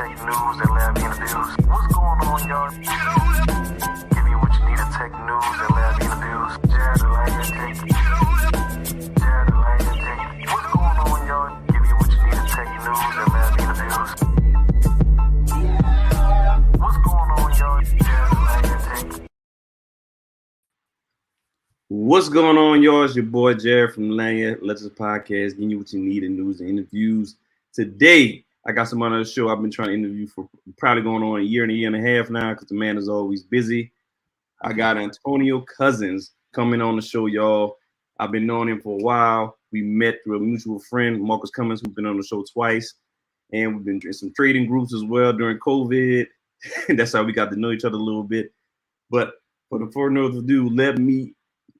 tech news and lab interviews. What's going on, y'all? Give you what you need, tech news and lab interviews. Jared the Lagniappe. Jared the Lagniappe. What's going on, y'all? Give you what you need, tech news and lab interviews. What's going on, y'all? Jared the Lagniappe. What's going on, y'all? It's your boy Jared from Lagniappe Legends Podcast, giving you what you need in news and interviews. Today, I got someone on the show I've been trying to interview for probably going on a year and a half now because the man is always busy. I got Antonio Cousins coming on the show, y'all. I've been knowing him for a while. We met through a mutual friend, Marcus Cummins, who's been on the show twice. And we've been in some trading groups as well during COVID. That's how we got to know each other a little bit. But for no further ado,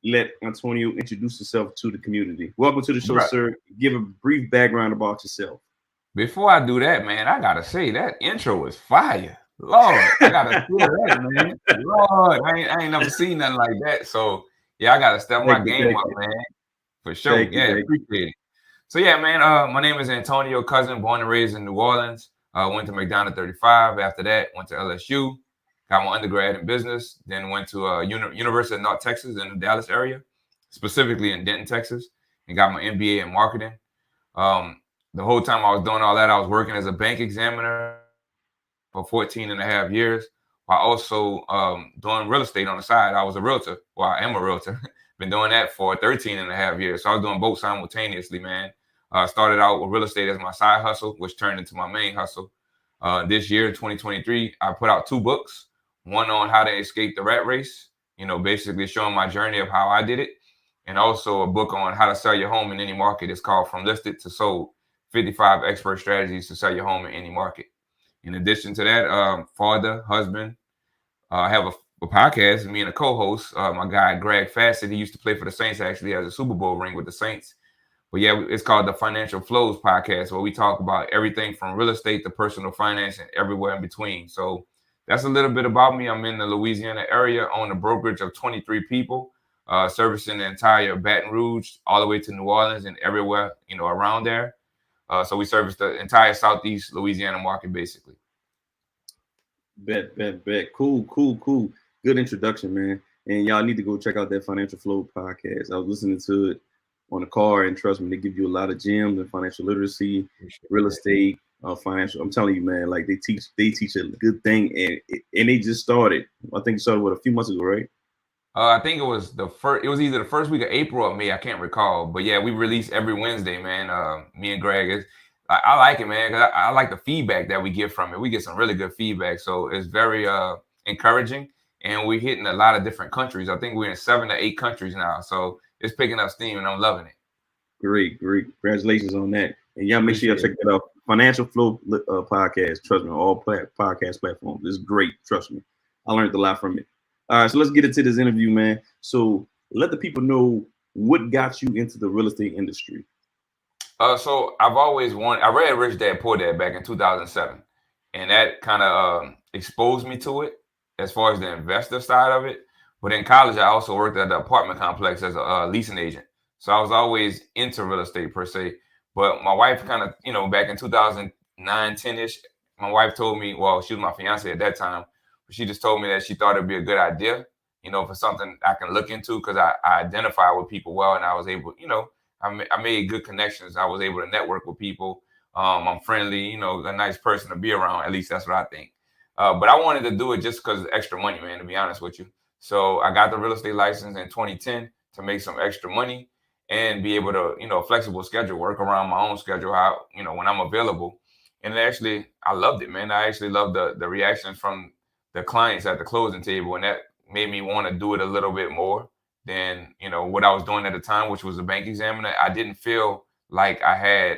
let Antonio introduce himself to the community. Welcome to the show, sir. Give a brief background about yourself. Before I do that, man, I gotta say that intro was fire. Lord, I gotta feel that, man. Lord, I ain't never seen nothing like that. So yeah, I gotta step my game up, man. For sure. Yeah, appreciate it. So yeah, man. My name is Antonio Cousin, born and raised in New Orleans. Went to McDonald 35. After that, went to LSU. Got my undergrad in business. Then went to University of North Texas in the Dallas area, specifically in Denton, Texas, and got my MBA in marketing. The whole time I was doing all that, I was working as a bank examiner for 14 and a half years, while also doing real estate on the side. I was a realtor. Well, I am a realtor. Been doing that for 13 and a half years. So I was doing both simultaneously, man. Started out with real estate as my side hustle, which turned into my main hustle. This year, 2023, I put out 2 books. One on how to escape the rat race, basically showing my journey of how I did it. And also a book on how to sell your home in any market. It's called From Listed to Sold, 55 Expert Strategies to Sell Your Home in Any Market. In addition to that, father, husband, I have a podcast, me and a co-host, my guy, Greg Fassett. He used to play for the Saints, actually has a Super Bowl ring with the Saints. But yeah, it's called the Financial Flows Podcast, where we talk about everything from real estate to personal finance and everywhere in between. So that's a little bit about me. I'm in the Louisiana area, own a brokerage of 23 people, servicing the entire Baton Rouge all the way to New Orleans and everywhere, around there. So we service the entire Southeast Louisiana market, basically. Bet. Cool. Good introduction, man. And y'all need to go check out that Financial Flow podcast. I was listening to it on the car, and trust me, they give you a lot of gems in financial literacy, real estate, financial. I'm telling you, man, like they teach a good thing, and they just started. I think it started a few months ago, right? I think it was it was either the first week of April or May. I can't recall, but yeah, we release every Wednesday, man. Me and Greg, I like it, man, because I like the feedback that we get from it. We get some really good feedback, so it's very encouraging. And we're hitting a lot of different countries. I think we're in 7 to 8 countries now, so it's picking up steam, and I'm loving it. Great. Congratulations on that. And y'all make sure y'all check that out. Financial Flow podcast. Trust me, all podcast platforms. It's great. Trust me. I learned a lot from it. All right, so let's get into this interview, man. So let the people know what got you into the real estate industry. So I've always wanted. I read Rich Dad Poor Dad back in 2007, and that kind of exposed me to it as far as the investor side of it. But in college, I also worked at the apartment complex as a leasing agent. So I was always into real estate per se. But my wife kind of, back in 2009, 10-ish, my wife told me, well, she was my fiance at that time, but she just told me that she thought it'd be a good idea, for something I can look into, because I identify with people well, and I was able, I made good connections. I was able to network with people. I'm friendly, a nice person to be around. At least that's what I think. But I wanted to do it just because of extra money, man, to be honest with you. So I got the real estate license in 2010 to make some extra money and be able to, flexible schedule, work around my own schedule, how, when I'm available. And actually, I loved it, man. I actually loved the reactions from the clients at the closing table. And that made me want to do it a little bit more than, what I was doing at the time, which was a bank examiner. I didn't feel like I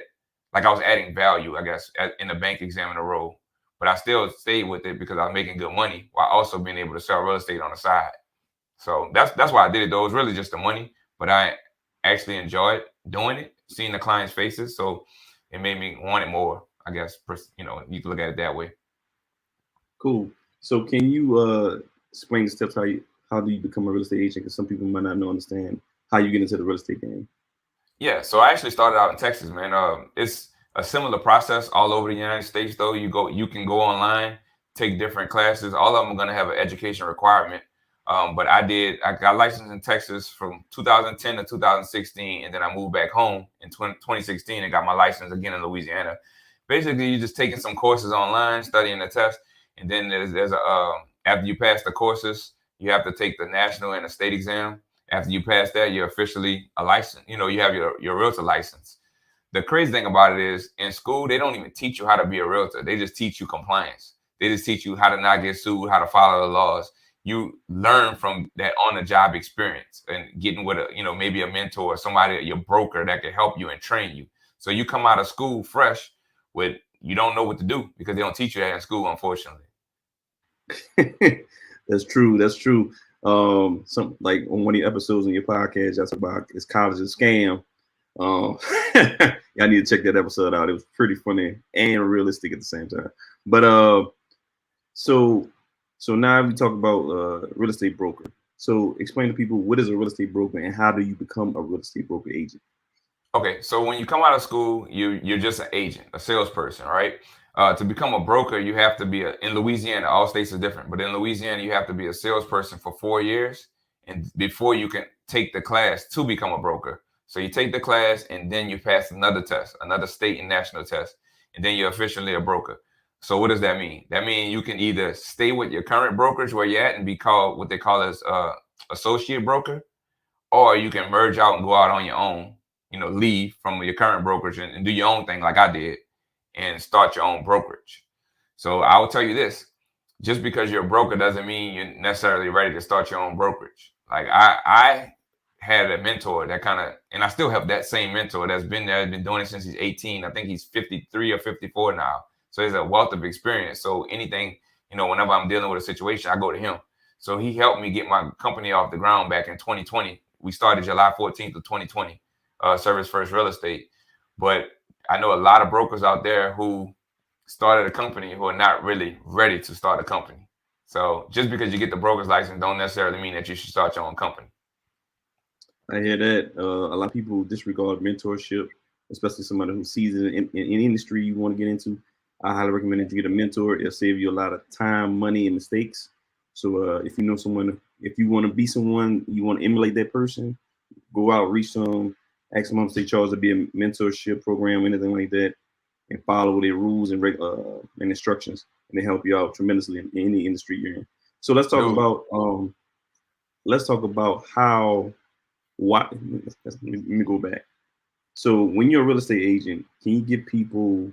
was adding value, I guess, in the bank examiner role. But I still stayed with it because I was making good money while also being able to sell real estate on the side. So that's why I did it, though. It was really just the money, but I actually enjoyed doing it, seeing the clients' faces. So it made me want it more, I guess. You can look at it that way. Cool. So can you explain the steps, how do you become a real estate agent? Because some people might not understand how you get into the real estate game. Yeah, so I actually started out in Texas, man. It's a similar process all over the United States, though. You can go online, take different classes. All of them are going to have an education requirement. But I got licensed in Texas from 2010 to 2016, and then I moved back home in 2016 and got my license again in Louisiana. Basically, you're just taking some courses online, studying the test, and then there's a after you pass the courses, you have to take the national and the state exam. After you pass that, you're officially a license. You have your realtor license. The crazy thing about it is, in school, they don't even teach you how to be a realtor. They just teach you compliance. They just teach you how to not get sued, how to follow the laws. You learn from that on-the-job experience and getting with maybe a mentor or somebody, your broker that can help you and train you. So you come out of school fresh with, you don't know what to do because they don't teach you that in school, unfortunately. That's true. That's true. Some like on one of the episodes in your podcast, that's about is college a scam. I need to check that episode out. It was pretty funny and realistic at the same time. But so now we talk about real estate broker. So explain to people, what is a real estate broker and how do you become a real estate broker agent? Okay, so when you come out of school, you're just an agent, a salesperson, right? To become a broker, you have to be in Louisiana. All states are different, but in Louisiana, you have to be a salesperson for 4 years, and before you can take the class to become a broker. So you take the class, and then you pass another test, another state and national test, and then you're officially a broker. So what does that mean? That means you can either stay with your current brokerage where you're at and be called what they call as associate broker, or you can merge out and go out on your own. Leave from your current brokerage and do your own thing like I did and start your own brokerage. So I will tell you this, just because you're a broker doesn't mean you're necessarily ready to start your own brokerage. Like I had a mentor that and I still have that same mentor that's been there, been doing it since he's 18. I think he's 53 or 54 now. So he's a wealth of experience. So anything, whenever I'm dealing with a situation, I go to him. So he helped me get my company off the ground back in 2020. We started July 14th of 2020. Service First Real Estate. But I know a lot of brokers out there who started a company who are not really ready to start a company. So just because you get the broker's license don't necessarily mean that you should start your own company. I hear that. A lot of people disregard mentorship, especially somebody who's seasoned in industry you want to get into. I highly recommend that you get a mentor. It'll save you a lot of time, money, and mistakes. So if you know someone, if you want to be someone, you want to emulate that person, go out, reach them, ask them if they charge to be a mentorship program, anything like that, and follow their rules and instructions, and they help you out tremendously in any industry you're in. So let's talk about let me go back. So when you're a real estate agent, can you give people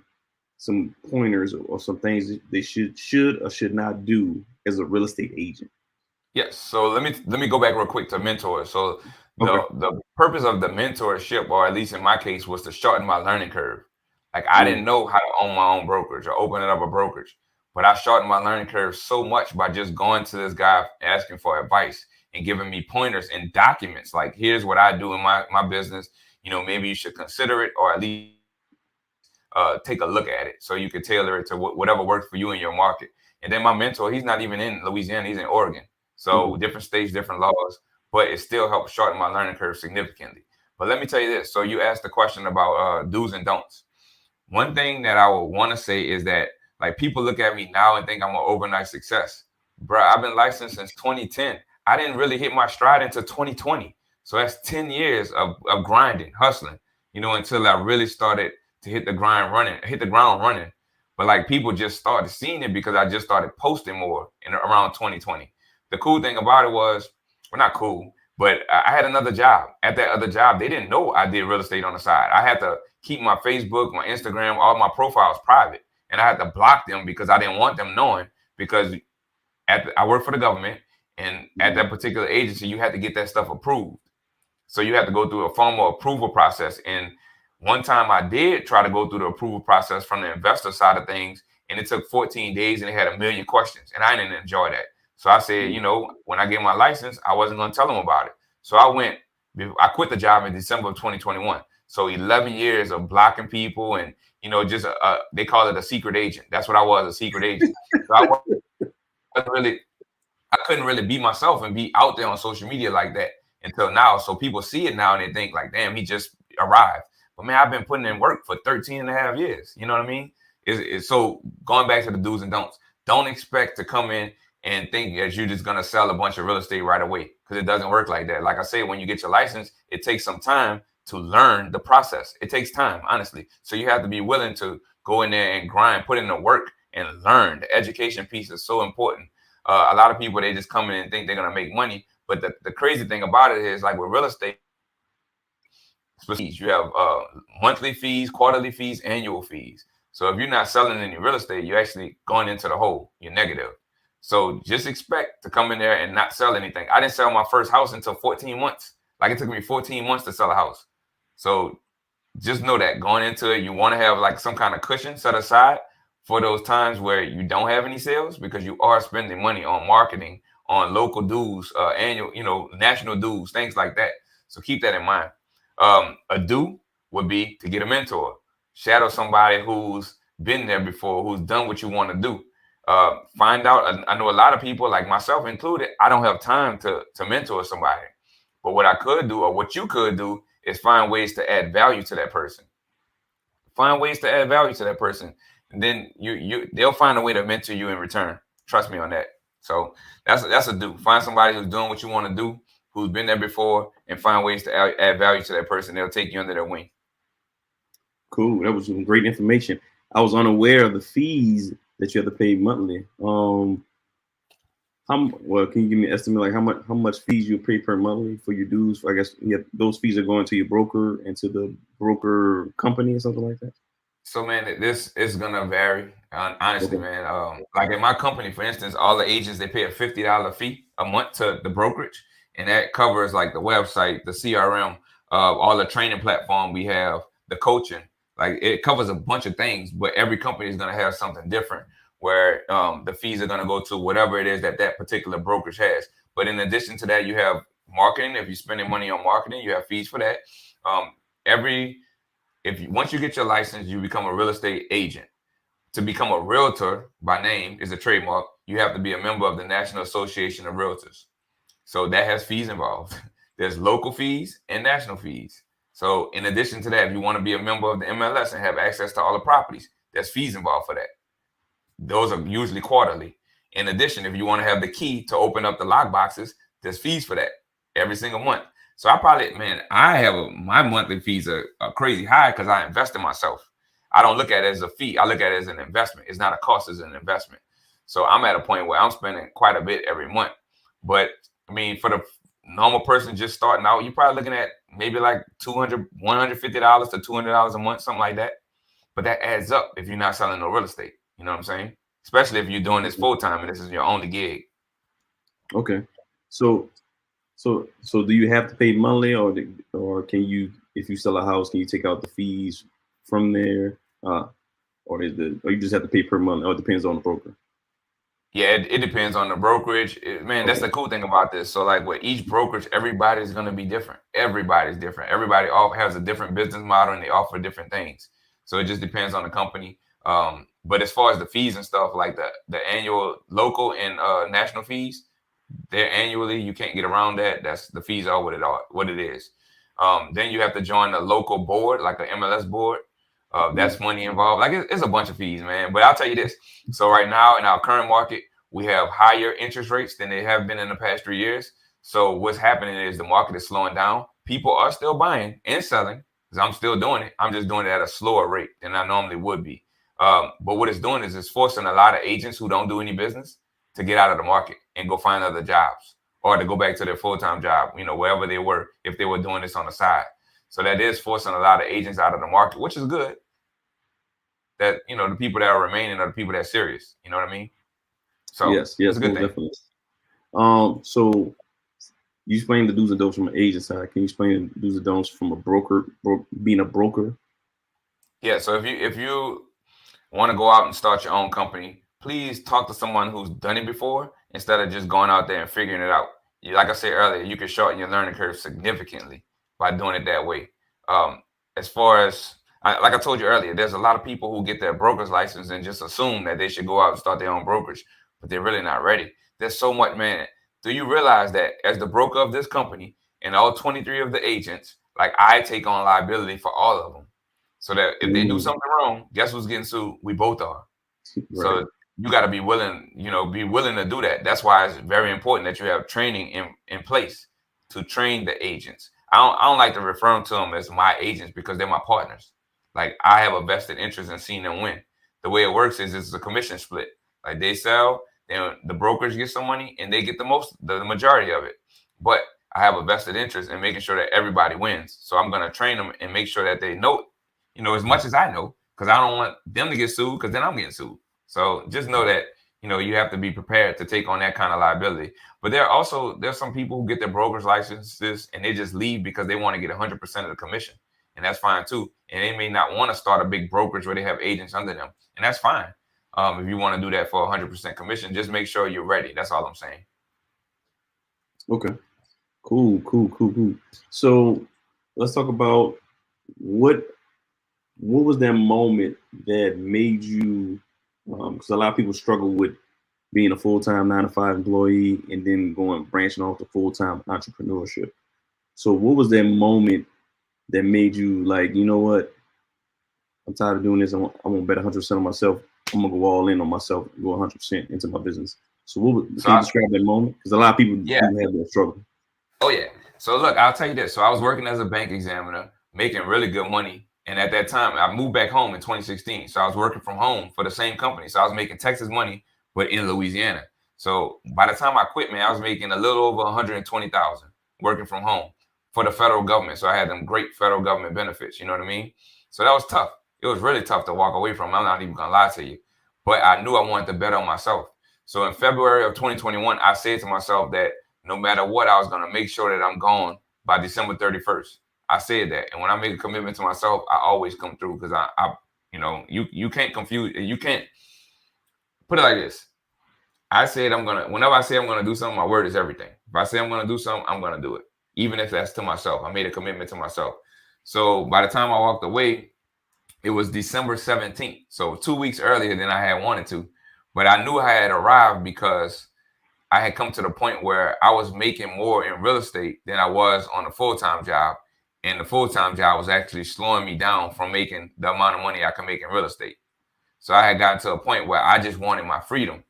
some pointers or some things that they should or should not do as a real estate agent? Yes. So let me go back real quick to mentors. So the purpose of the mentorship, or at least in my case, was to shorten my learning curve. Like I didn't know how to own my own brokerage or open up a brokerage, but I shortened my learning curve so much by just going to this guy asking for advice and giving me pointers and documents. Like, here's what I do in my business. Maybe you should consider it, or at least take a look at it so you can tailor it to whatever works for you in your market. And then my mentor, he's not even in Louisiana, he's in Oregon. So different states, different laws, but it still helped shorten my learning curve significantly. But let me tell you this. So you asked the question about do's and don'ts. One thing that I would want to say is that, like, people look at me now and think I'm an overnight success. Bro, I've been licensed since 2010. I didn't really hit my stride until 2020. So that's 10 years of grinding, hustling, until I really started to hit the ground running. But like, people just started seeing it because I just started posting more around 2020. The cool thing about it was, well, not cool, but I had another job. At that other job, they didn't know I did real estate on the side. I had to keep my Facebook, my Instagram, all my profiles private. And I had to block them because I didn't want them knowing, because I work for the government, and at that particular agency, you had to get that stuff approved. So you had to go through a formal approval process. And one time I did try to go through the approval process from the investor side of things, and it took 14 days and it had 1 million questions, and I didn't enjoy that. So I said, when I get my license, I wasn't going to tell them about it. So I quit the job in December of 2021. So 11 years of blocking people and, just they call it a secret agent. That's what I was, a secret agent. So I couldn't really be myself and be out there on social media like that until now. So people see it now and they think like, damn, he just arrived. But man, I've been putting in work for 13 and a half years. You know what I mean? So going back to the do's and don'ts, don't expect to come in and think that you're just going to sell a bunch of real estate right away, because it doesn't work like that. Like I say, when you get your license, it takes some time to learn the process. It takes time, honestly. So you have to be willing to go in there and grind, put in the work and learn. The education piece is so important. A lot of people, they just come in and think they're going to make money. But the crazy thing about it is, like with real estate, you have monthly fees, quarterly fees, annual fees. So if you're not selling any real estate, you're actually going into the hole. You're negative. So just expect to come in there and not sell anything. I didn't sell my first house until 14 months. Like it took me 14 months to sell a house. So just know that going into it, you want to have like some kind of cushion set aside for those times where you don't have any sales, because you are spending money on marketing, on local dues, annual, national dues, things like that. So keep that in mind. A do would be to get a mentor, shadow somebody who's been there before, who's done what you want to do. Find out. I know a lot of people, like myself included, I don't have time to mentor somebody. But what I could do, or what you could do, is find ways to add value to that person. Find ways to add value to that person, and then they'll find a way to mentor you in return. Trust me on that. So that's a do. Find somebody who's doing what you want to do, who's been there before, and find ways to add value to that person. They'll take you under their wing. Cool. That was some great information. I was unaware of the fees that you have to pay monthly. Can you give me an estimate, like how much fees you pay per monthly for your dues? I guess those fees are going to your broker and to the broker company or something like that. So man, this is gonna vary. Honestly, man. Like in my company, for instance, all the agents, they pay a $50 fee a month to the brokerage, and that covers like the website, the CRM, all the training platform we have, the coaching. Like it covers a bunch of things, but every company is gonna have something different, where the fees are going to go to whatever it is that particular brokerage has. But in addition to that, you have marketing. If you're spending money on marketing, you have fees for that. Once you get your license, you become a real estate agent. To become a realtor by name is a trademark. You have to be a member of the National Association of Realtors. So that has fees involved. There's local fees and national fees. So in addition to that, if you want to be a member of the MLS and have access to all the properties, there's fees involved for that. Those are usually quarterly. In addition, if you want to have the key to open up the lock boxes, there's fees for that every single month. So my monthly fees are crazy high because I invest in myself. I don't look at it as a fee. I look at it as an investment. It's not a cost, it's an investment. So I'm at a point where I'm spending quite a bit every month. But I mean, for the normal person just starting out, you're probably looking at maybe like $150 to $200 a month, something like that. But that adds up if you're not selling no real estate. You know what I'm saying? Especially if you're doing this full time and this is your only gig. Okay. So do you have to pay monthly, or can you, if you sell a house, can you take out the fees from there, or you just have to pay per month, or it depends on the broker? Yeah, it depends on the brokerage. That's the cool thing about this. So like with each brokerage, everybody's going to be different. Everybody's different. Everybody all has a different business model and they offer different things. So it just depends on the company. But as far as the fees and stuff, like the annual local and national fees, they're annually. You can't get around that. That's the fees are what it is. Then you have to join a local board, like an MLS board. That's money involved. Like it's a bunch of fees, man. But I'll tell you this. So right now in our current market, we have higher interest rates than they have been in the past 3 years. So what's happening is the market is slowing down. People are still buying and selling, because I'm still doing it. I'm just doing it at a slower rate than I normally would be. But what it's doing is it's forcing a lot of agents who don't do any business to get out of the market and go find other jobs, or to go back to their full-time job, wherever they were, if they were doing this on the side. So that is forcing a lot of agents out of the market, which is good. That, the people that are remaining are the people that are serious. You know what I mean? So yes, it's a good thing. Definitely. So you explain the do's and don'ts from an agent side. Can you explain the do's and don'ts from a broker, being a broker? Yeah. So if you want to go out and start your own company, please talk to someone who's done it before instead of just going out there and figuring it out. Like I said earlier, you can shorten your learning curve significantly by doing it that way. As far as, like I told you earlier, there's a lot of people who get their broker's license and just assume that they should go out and start their own brokerage, but they're really not ready. There's so much, man. Do you realize that as the broker of this company and all 23 of the agents, like I take on liability for all of them? So that if they do something wrong, guess who's getting sued? We both are. Right. So you got to be willing, be willing to do that. That's why it's very important that you have training in place to train the agents. I don't like to refer to them as my agents because they're my partners. Like I have a vested interest in seeing them win. The way it works is it's a commission split. Like they sell, then the brokers get some money and they get the majority of it. But I have a vested interest in making sure that everybody wins. So I'm going to train them and make sure that they know, as much as I know, because I don't want them to get sued because then I'm getting sued. So just know that, you have to be prepared to take on that kind of liability. But there's some people who get their broker's licenses and they just leave because they want to get 100% of the commission. And that's fine too. And they may not want to start a big brokerage where they have agents under them. And that's fine. If you want to do that for 100% commission, just make sure you're ready. That's all I'm saying. Okay. Cool. So let's talk about what was that moment that made you, because a lot of people struggle with being a full-time 9-to-5 employee and then branching off to full-time entrepreneurship. So what was that moment that made you like, you know what, I'm tired of doing this. I'm gonna bet 100% on myself. I'm gonna go all in on myself, go 100% into my business. So can you describe that moment? Because a lot of people do have that struggle. Oh yeah. So look, I'll tell you this. So I was working as a bank examiner, making really good money. And at that time, I moved back home in 2016. So I was working from home for the same company. So I was making Texas money, but in Louisiana. So by the time I quit, man, I was making a little over 120,000 working from home for the federal government. So I had them great federal government benefits. You know what I mean? So that was tough. It was really tough to walk away from. I'm not even gonna lie to you, but I knew I wanted to bet on myself. So in February of 2021, I said to myself that no matter what, I was gonna make sure that I'm gone by December 31st. I said that, and when I make a commitment to myself, I always come through because you can't confuse. You can't put it like this. Whenever I say I'm gonna do something, my word is everything. If I say I'm gonna do something, I'm gonna do it, even if that's to myself. I made a commitment to myself. So by the time I walked away, it was December 17th. So 2 weeks earlier than I had wanted to, but I knew I had arrived because I had come to the point where I was making more in real estate than I was on a full-time job. And the full-time job was actually slowing me down from making the amount of money I can make in real estate. So I had gotten to a point where I just wanted my freedom.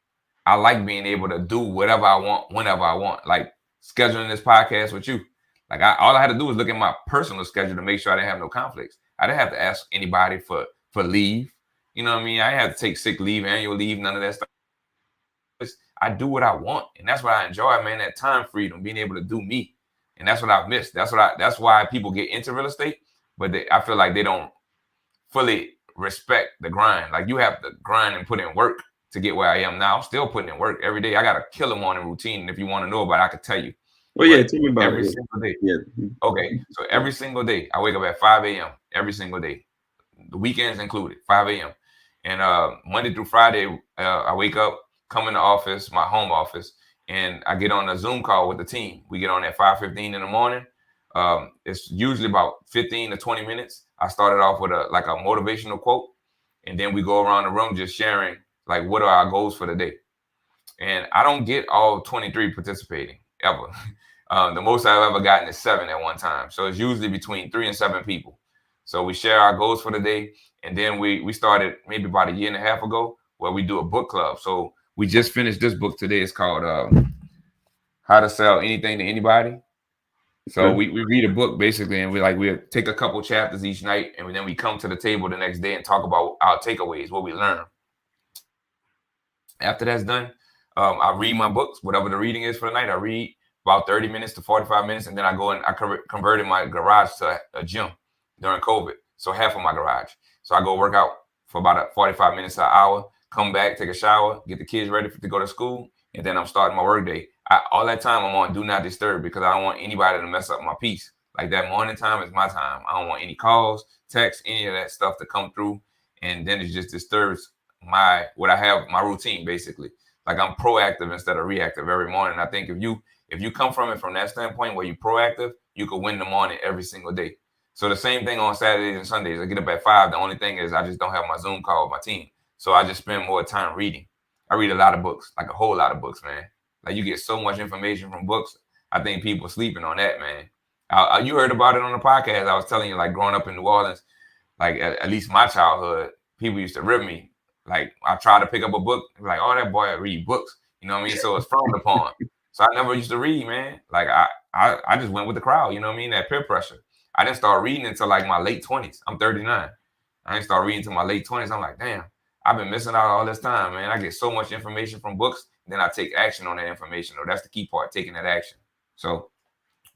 I like being able to do whatever I want, whenever I want, like scheduling this podcast with you. Like all I had to do was look at my personal schedule to make sure I didn't have no conflicts. I didn't have to ask anybody for leave. You know what I mean? I didn't have to take sick leave, annual leave, none of that stuff. I do what I want. And that's what I enjoy, man, that time freedom, being able to do me. And that's what I've missed. That's why people get into real estate, but I feel like they don't fully respect the grind. Like you have to grind and put in work to get where I am now. I'm still putting in work every day. I got a killer morning routine. And if you want to know about it, I could tell you. Oh yeah, tell me about every single day. Yeah. Okay. So every single day, I wake up at 5 a.m. every single day. The weekends included, 5 a.m. And Monday through Friday, I wake up, come in the office, my home office, and I get on a Zoom call with the team. We get on at 5:15 in the morning. It's usually about 15 to 20 minutes. I started off with a motivational quote, and then we go around the room just sharing like what are our goals for the day. And I don't get all 23 participating ever. The most I've ever gotten is 7 at one time. So it's usually between 3 and 7 people. So we share our goals for the day, and then we started maybe about a year and a half ago where we do a book club. So we just finished this book today. It's called How to Sell Anything to Anybody. So we read a book basically, and we take a couple chapters each night, and then we come to the table the next day and talk about our takeaways, what we learned. After that's done, I read my books, whatever the reading is for the night. I read about 30 minutes to 45 minutes, and then I go and I converted my garage to a gym during COVID. So half of my garage. So I go work out for about 45 minutes to an hour, come back, take a shower, get the kids ready to go to school, and then I'm starting my work day. All that time I'm on do not disturb because I don't want anybody to mess up my peace. Like that morning time is my time. I don't want any calls, texts, any of that stuff to come through. And then it just disturbs my routine basically. Like I'm proactive instead of reactive every morning. I think if you come from it from that standpoint where you're proactive, you could win the morning every single day. So the same thing on Saturdays and Sundays. I get up at 5. The only thing is I just don't have my Zoom call with my team. So I just spend more time reading. I read a lot of books, like a whole lot of books, man. Like you get so much information from books. I think people sleeping on that, man. You heard about it on the podcast. I was telling you, like growing up in New Orleans, like at least my childhood, people used to rip me. Like I tried to pick up a book, like, oh, that boy read books. You know what I mean? So it's frowned upon. So I never used to read, man. Like I just went with the crowd. You know what I mean? That peer pressure. I didn't start reading until like my late 20s. I'm 39. I didn't start reading until my late 20s. I'm like, damn, I've been missing out all this time, man. I get so much information from books, then I take action on that information. Or that's the key part, taking that action. So,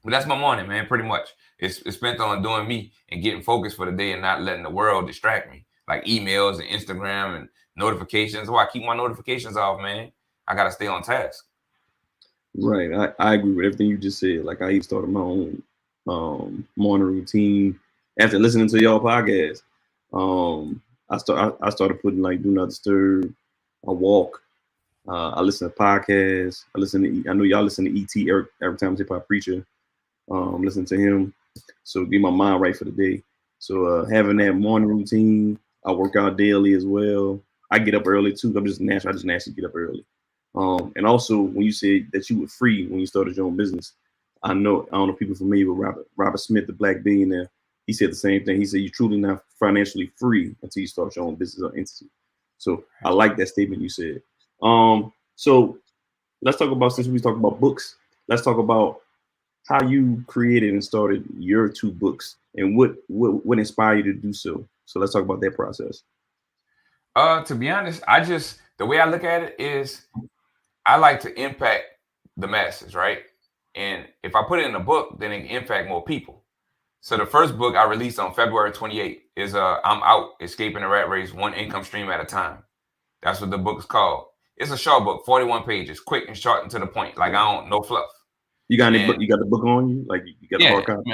but that's my morning, man. Pretty much, it's spent on doing me and getting focused for the day and not letting the world distract me, like emails and Instagram and notifications. Why I keep my notifications off, man? I gotta stay on task. Right. I agree with everything you just said. Like I even started my own morning routine after listening to y'all podcast. I started putting like do not disturb. I walk. I listen to podcasts. I know y'all listen to ET every time hip hop preacher. Listen to him. So get my mind right for the day. So having that morning routine, I work out daily as well. I get up early too. I just naturally get up early. And also when you said that you were free when you started your own business, I don't know people familiar with Robert Smith, the Black billionaire. He said the same thing. He said you're truly not financially free until you start your own business or entity. So I like that statement you said. So let's talk about, since we talked about books, let's talk about how you created and started your 2 books and what inspired you to do so. So let's talk about that process. To be honest, the way I look at it is I like to impact the masses, right? And if I put it in a book, then it can impact more people. So the first book I released on February 28th is I'm Out, Escaping the Rat Race, One Income Stream at a Time. That's what the book is called. It's a short book, 41 pages, quick and short and to the point. Like no fluff. You got any book? You got the book on you? Like you got the hard copy?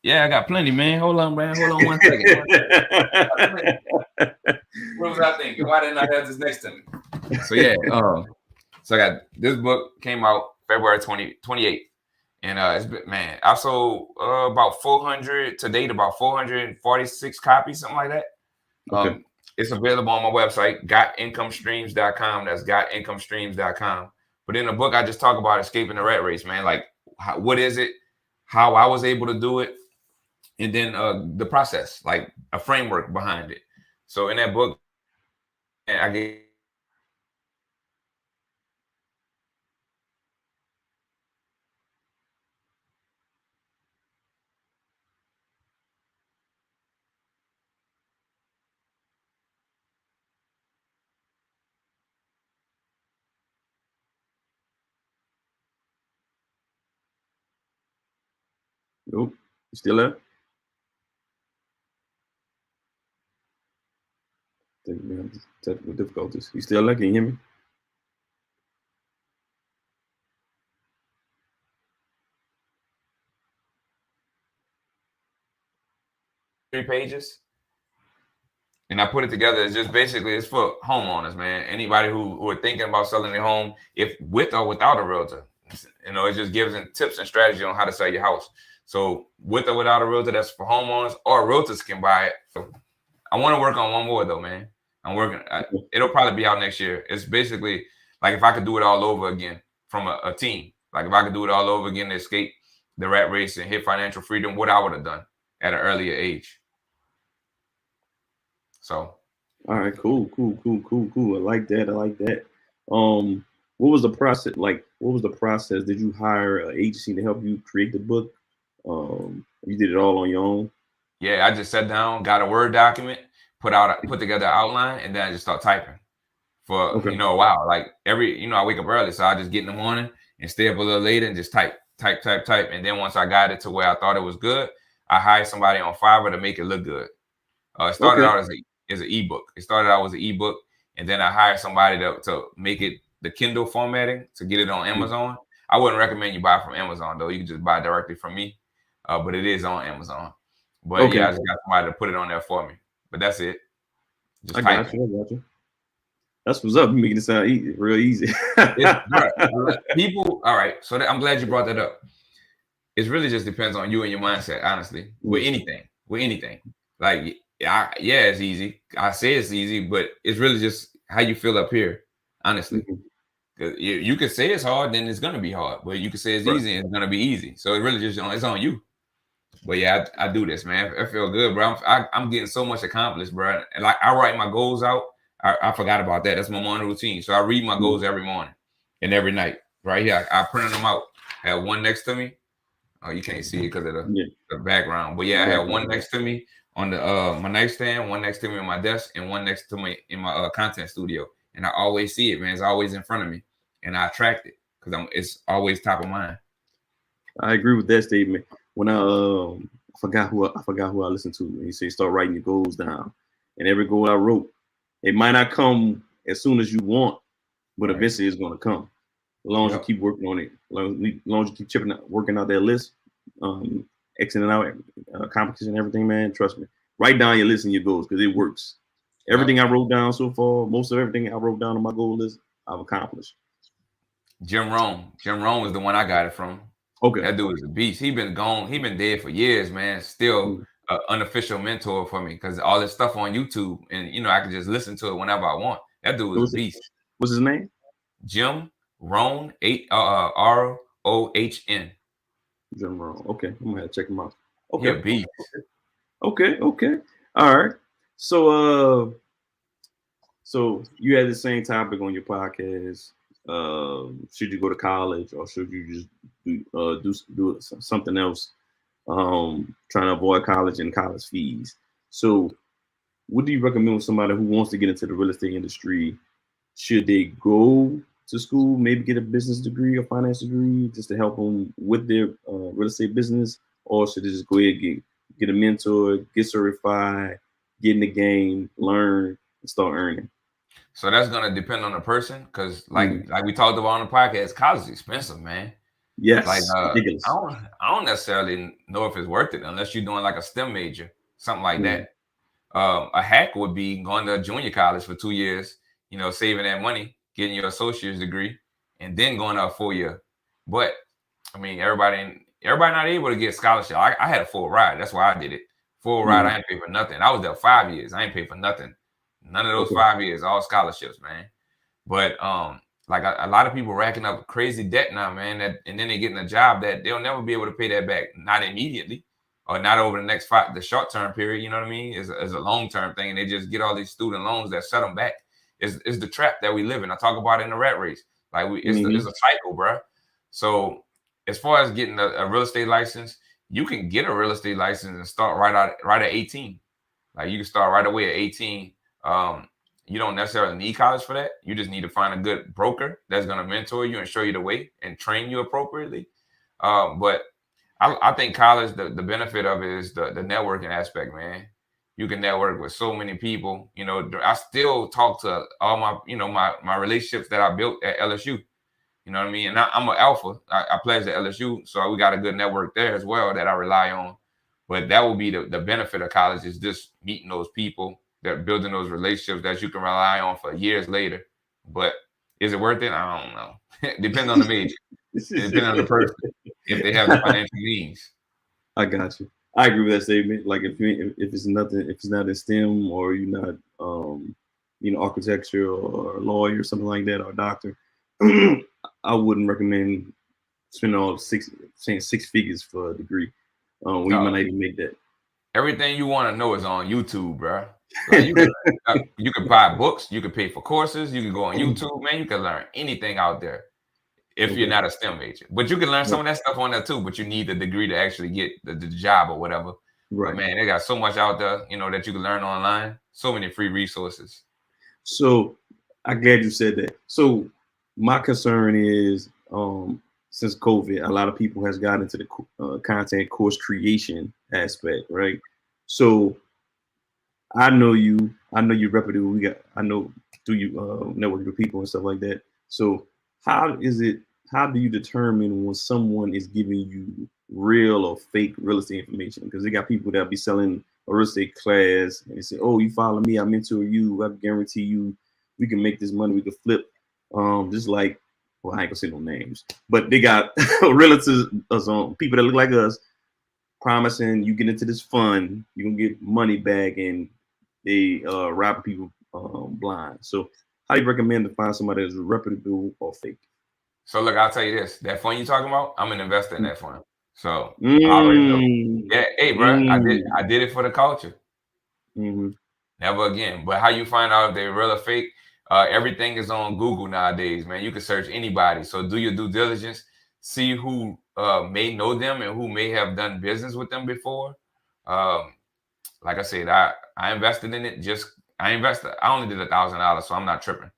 Yeah, I got plenty, man. Hold on, man. Hold on 1 second. What was I thinking? Why didn't I have this next to me? So yeah, so I got this book came out February 28th. And it's been, man, I sold about 400 to date, about 446 copies, something like that. Okay. It's available on my website, gotincomestreams.com. That's gotincomestreams.com. But in the book, I just talk about escaping the rat race, man. Like, what is it? How I was able to do it, and then the process, like a framework behind it. So in that book, I get. Nope. You still there? Technical difficulties. You still there? Can you hear me? Three pages, and I put it together. It's just basically it's for homeowners, man. Anybody who are thinking about selling their home, if with or without a realtor, you know, it just gives them tips and strategy on how to sell your house. So with or without a realtor, that's for homeowners, or realtors can buy it. So I want to work on one more though, man. I'm working. It'll probably be out next year. It's basically like if I could do it all over again from a team. Like if I could do it all over again to escape the rat race and hit financial freedom, what I would have done at an earlier age. So, all right, cool. I like that. What was the process like? What was the process? Did you hire an agency to help you create the book? You did it all on your own? Yeah, I just sat down, got a Word document, put together an outline, and then I just start typing for a while. Like I wake up early, so I just get in the morning and stay up a little later and just type. And then once I got it to where I thought it was good, I hired somebody on Fiverr to make it look good. It started out as an ebook. It started out as an ebook, and then I hired somebody to make it the Kindle formatting to get it on Amazon. I wouldn't recommend you buy from Amazon though. You can just buy directly from me, but it is on Amazon. But yeah, I just got somebody to put it on there for me. But that's it. I got you. That's what's up. You making it sound real easy. People, all right. So I'm glad you brought that up. It really just depends on you and your mindset, honestly. With anything. Like, yeah, it's easy. I say it's easy, but it's really just how you feel up here, honestly. You could say it's hard, then it's gonna be hard. But you could say it's easy, and it's gonna be easy. So it really just it's on you. But yeah, I do this, man. I feel good, bro. I'm getting so much accomplished, bro. And like I write my goals out. I forgot about that. That's my morning routine. So I read my goals every morning and every night. Right here, I printed them out. I have one next to me. Oh, you can't see it because of the background. But yeah, I have one next to me on the my nightstand, one next to me on my desk, and one next to me in my content studio. And I always see it, man. It's always in front of me, and I attract it because it's always top of mind. I agree with that statement. When I forgot who I listened to. And he said start writing your goals down, and every goal I wrote, it might not come as soon as you want, but eventually it's going to come. As long as you keep working on it, as long as you keep working out that list, exiting out competition, everything, man. Trust me. Write down your list and your goals because it works. Everything I wrote down so far, most of everything I wrote down on my goal list, I've accomplished. Jim Rohn was the one I got it from. Okay, that dude is a beast. He been gone. He been dead for years, man. Still an unofficial mentor for me because all this stuff on YouTube, and I can just listen to it whenever I want. That dude is a beast. What's his name? Jim Rohn, ROHN. Jim Rohn. Okay, I'm gonna have to check him out. Okay, he a beast. Okay. All right. So you had the same topic on your podcast. Should you go to college or should you just do something else? Trying to avoid college and college fees. So, what do you recommend with somebody who wants to get into the real estate industry? Should they go to school, maybe get a business degree or finance degree just to help them with their real estate business, or should they just go ahead and get a mentor, get certified, get in the game, learn, and start earning? So that's gonna depend on the person, because like we talked about on the podcast, college is expensive, man. Yes, like I don't necessarily know if it's worth it unless you're doing like a STEM major, something like that. A hack would be going to junior college for 2 years, saving that money, getting your associate's degree, and then going to a 4-year. But I mean, everybody not able to get scholarship. I had a full ride. That's why I did it. Full ride. I ain't pay for nothing. I was there 5 years. I ain't pay for nothing. None of those 5 years, all scholarships, man. But like a lot of people racking up crazy debt now, man, and then they getting a job that they'll never be able to pay that back, not immediately or not over the next the short-term period, you know what I mean? Is a long-term thing, and they just get all these student loans that set them back. Is the trap that we live in. I talk about it in the rat race. Like it's a cycle, bro. So as far as getting a real estate license, you can get a real estate license and start right at 18. Like you can start right away at 18. You don't necessarily need college for that. You just need to find a good broker that's going to mentor you and show you the way and train you appropriately. But I think college, the benefit of it is the networking aspect, man. You can network with so many people. I still talk to all my relationships that I built at LSU. You know what I mean? And I'm an alpha. I pledged at LSU, so we got a good network there as well that I rely on. But that will be the benefit of college, is just meeting those people, that building those relationships that you can rely on for years later. But is it worth it? I don't know. It depends on the major. It depends on the person, if they have the financial means. I got you. I agree with that statement. Like if it's nothing, if it's not in STEM or you're not, architecture or lawyer or something like that, or doctor, I wouldn't recommend spending all six figures for a degree. We might not even make that. Everything you want to know is on YouTube, bro. Like you can buy books, you can pay for courses, you can go on YouTube, man. You can learn anything out there if you're not a STEM major. But you can learn some of that stuff on there too. But you need the degree to actually get the job or whatever. Right. But man, they got so much out there, that you can learn online. So many free resources. So I'm glad you said that. So my concern is, since COVID, a lot of people has gotten into the content course creation aspect, right? So I know you're reputable. I know through you network with people and stuff like that. So how do you determine when someone is giving you real or fake real estate information? Because they got people that be selling a real estate class and they say, "Oh, you follow me, I mentor you, I guarantee you we can make this money, we can flip." Just like, well, I ain't gonna say no names, but they got relatives, people that look like us, promising you get into this fund, you can get money back, and they rob people blind. So how do you recommend to find somebody that's reputable or fake? So look, I'll tell you this: that fund you're talking about, I'm an investor in that fund. So I already know. Yeah, hey, bro, I Mm. did it for the culture. Mhm. Never again. But how you find out if they're real or fake? Everything is on Google nowadays, man. You can search anybody. So do your due diligence. See who may know them and who may have done business with them before. Um, like I said, I invested in it. I only did $1,000, so I'm not tripping.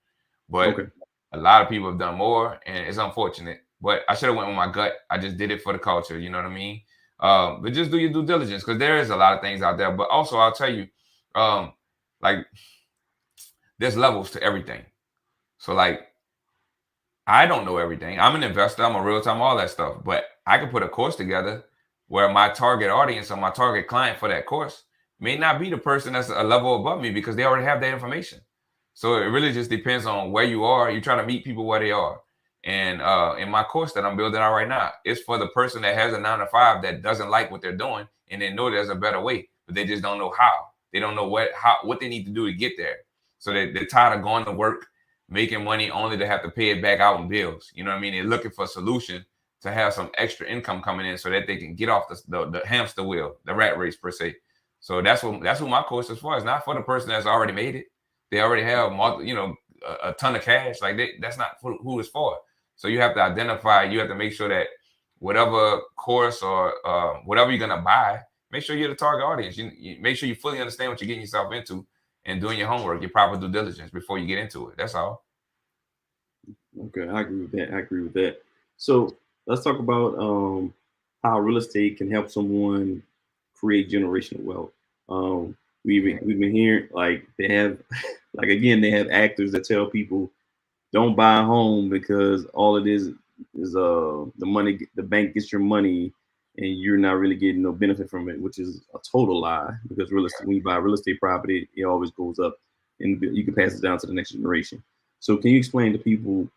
But Okay. a lot of people have done more, and it's unfortunate. But I should have went with my gut. I just did it for the culture. You know what I mean? But just do your due diligence, because there is a lot of things out there. But also, I'll tell you, um, like there's levels to everything. So like I don't know everything. I'm an investor. I'm a real time, all that stuff. But I can put a course together where my target audience or my target client for that course may not be the person that's a level above me because they already have that information. So it really just depends on where you are. You try to meet people where they are. And in my course that I'm building out right now, it's for the person that has a 9 to 5 that doesn't like what they're doing and they know there's a better way, but they just don't know how. They don't know what they need to do to get there. So they're tired of going to work, making money only to have to pay it back out in bills. You know what I mean? They're looking for a solution to have some extra income coming in so that they can get off the hamster wheel, the rat race per se. So that's what my course is for. It's not for the person that's already made it. They already have a ton of cash. Like that's not who it's for. So you have to identify. You have to make sure that whatever course or whatever you're gonna buy, make sure you're the target audience. You make sure you fully understand what you're getting yourself into and doing your homework, your proper due diligence before you get into it. That's all. Okay, I agree with that. I agree with that. So let's talk about how real estate can help someone create generational wealth. We've been hearing like they have like again they have actors that tell people don't buy a home because all it is the money the bank gets your money and you're not really getting no benefit from it, which is a total lie because real estate when you buy real estate property it always goes up and you can pass it down to the next generation. So can you explain to people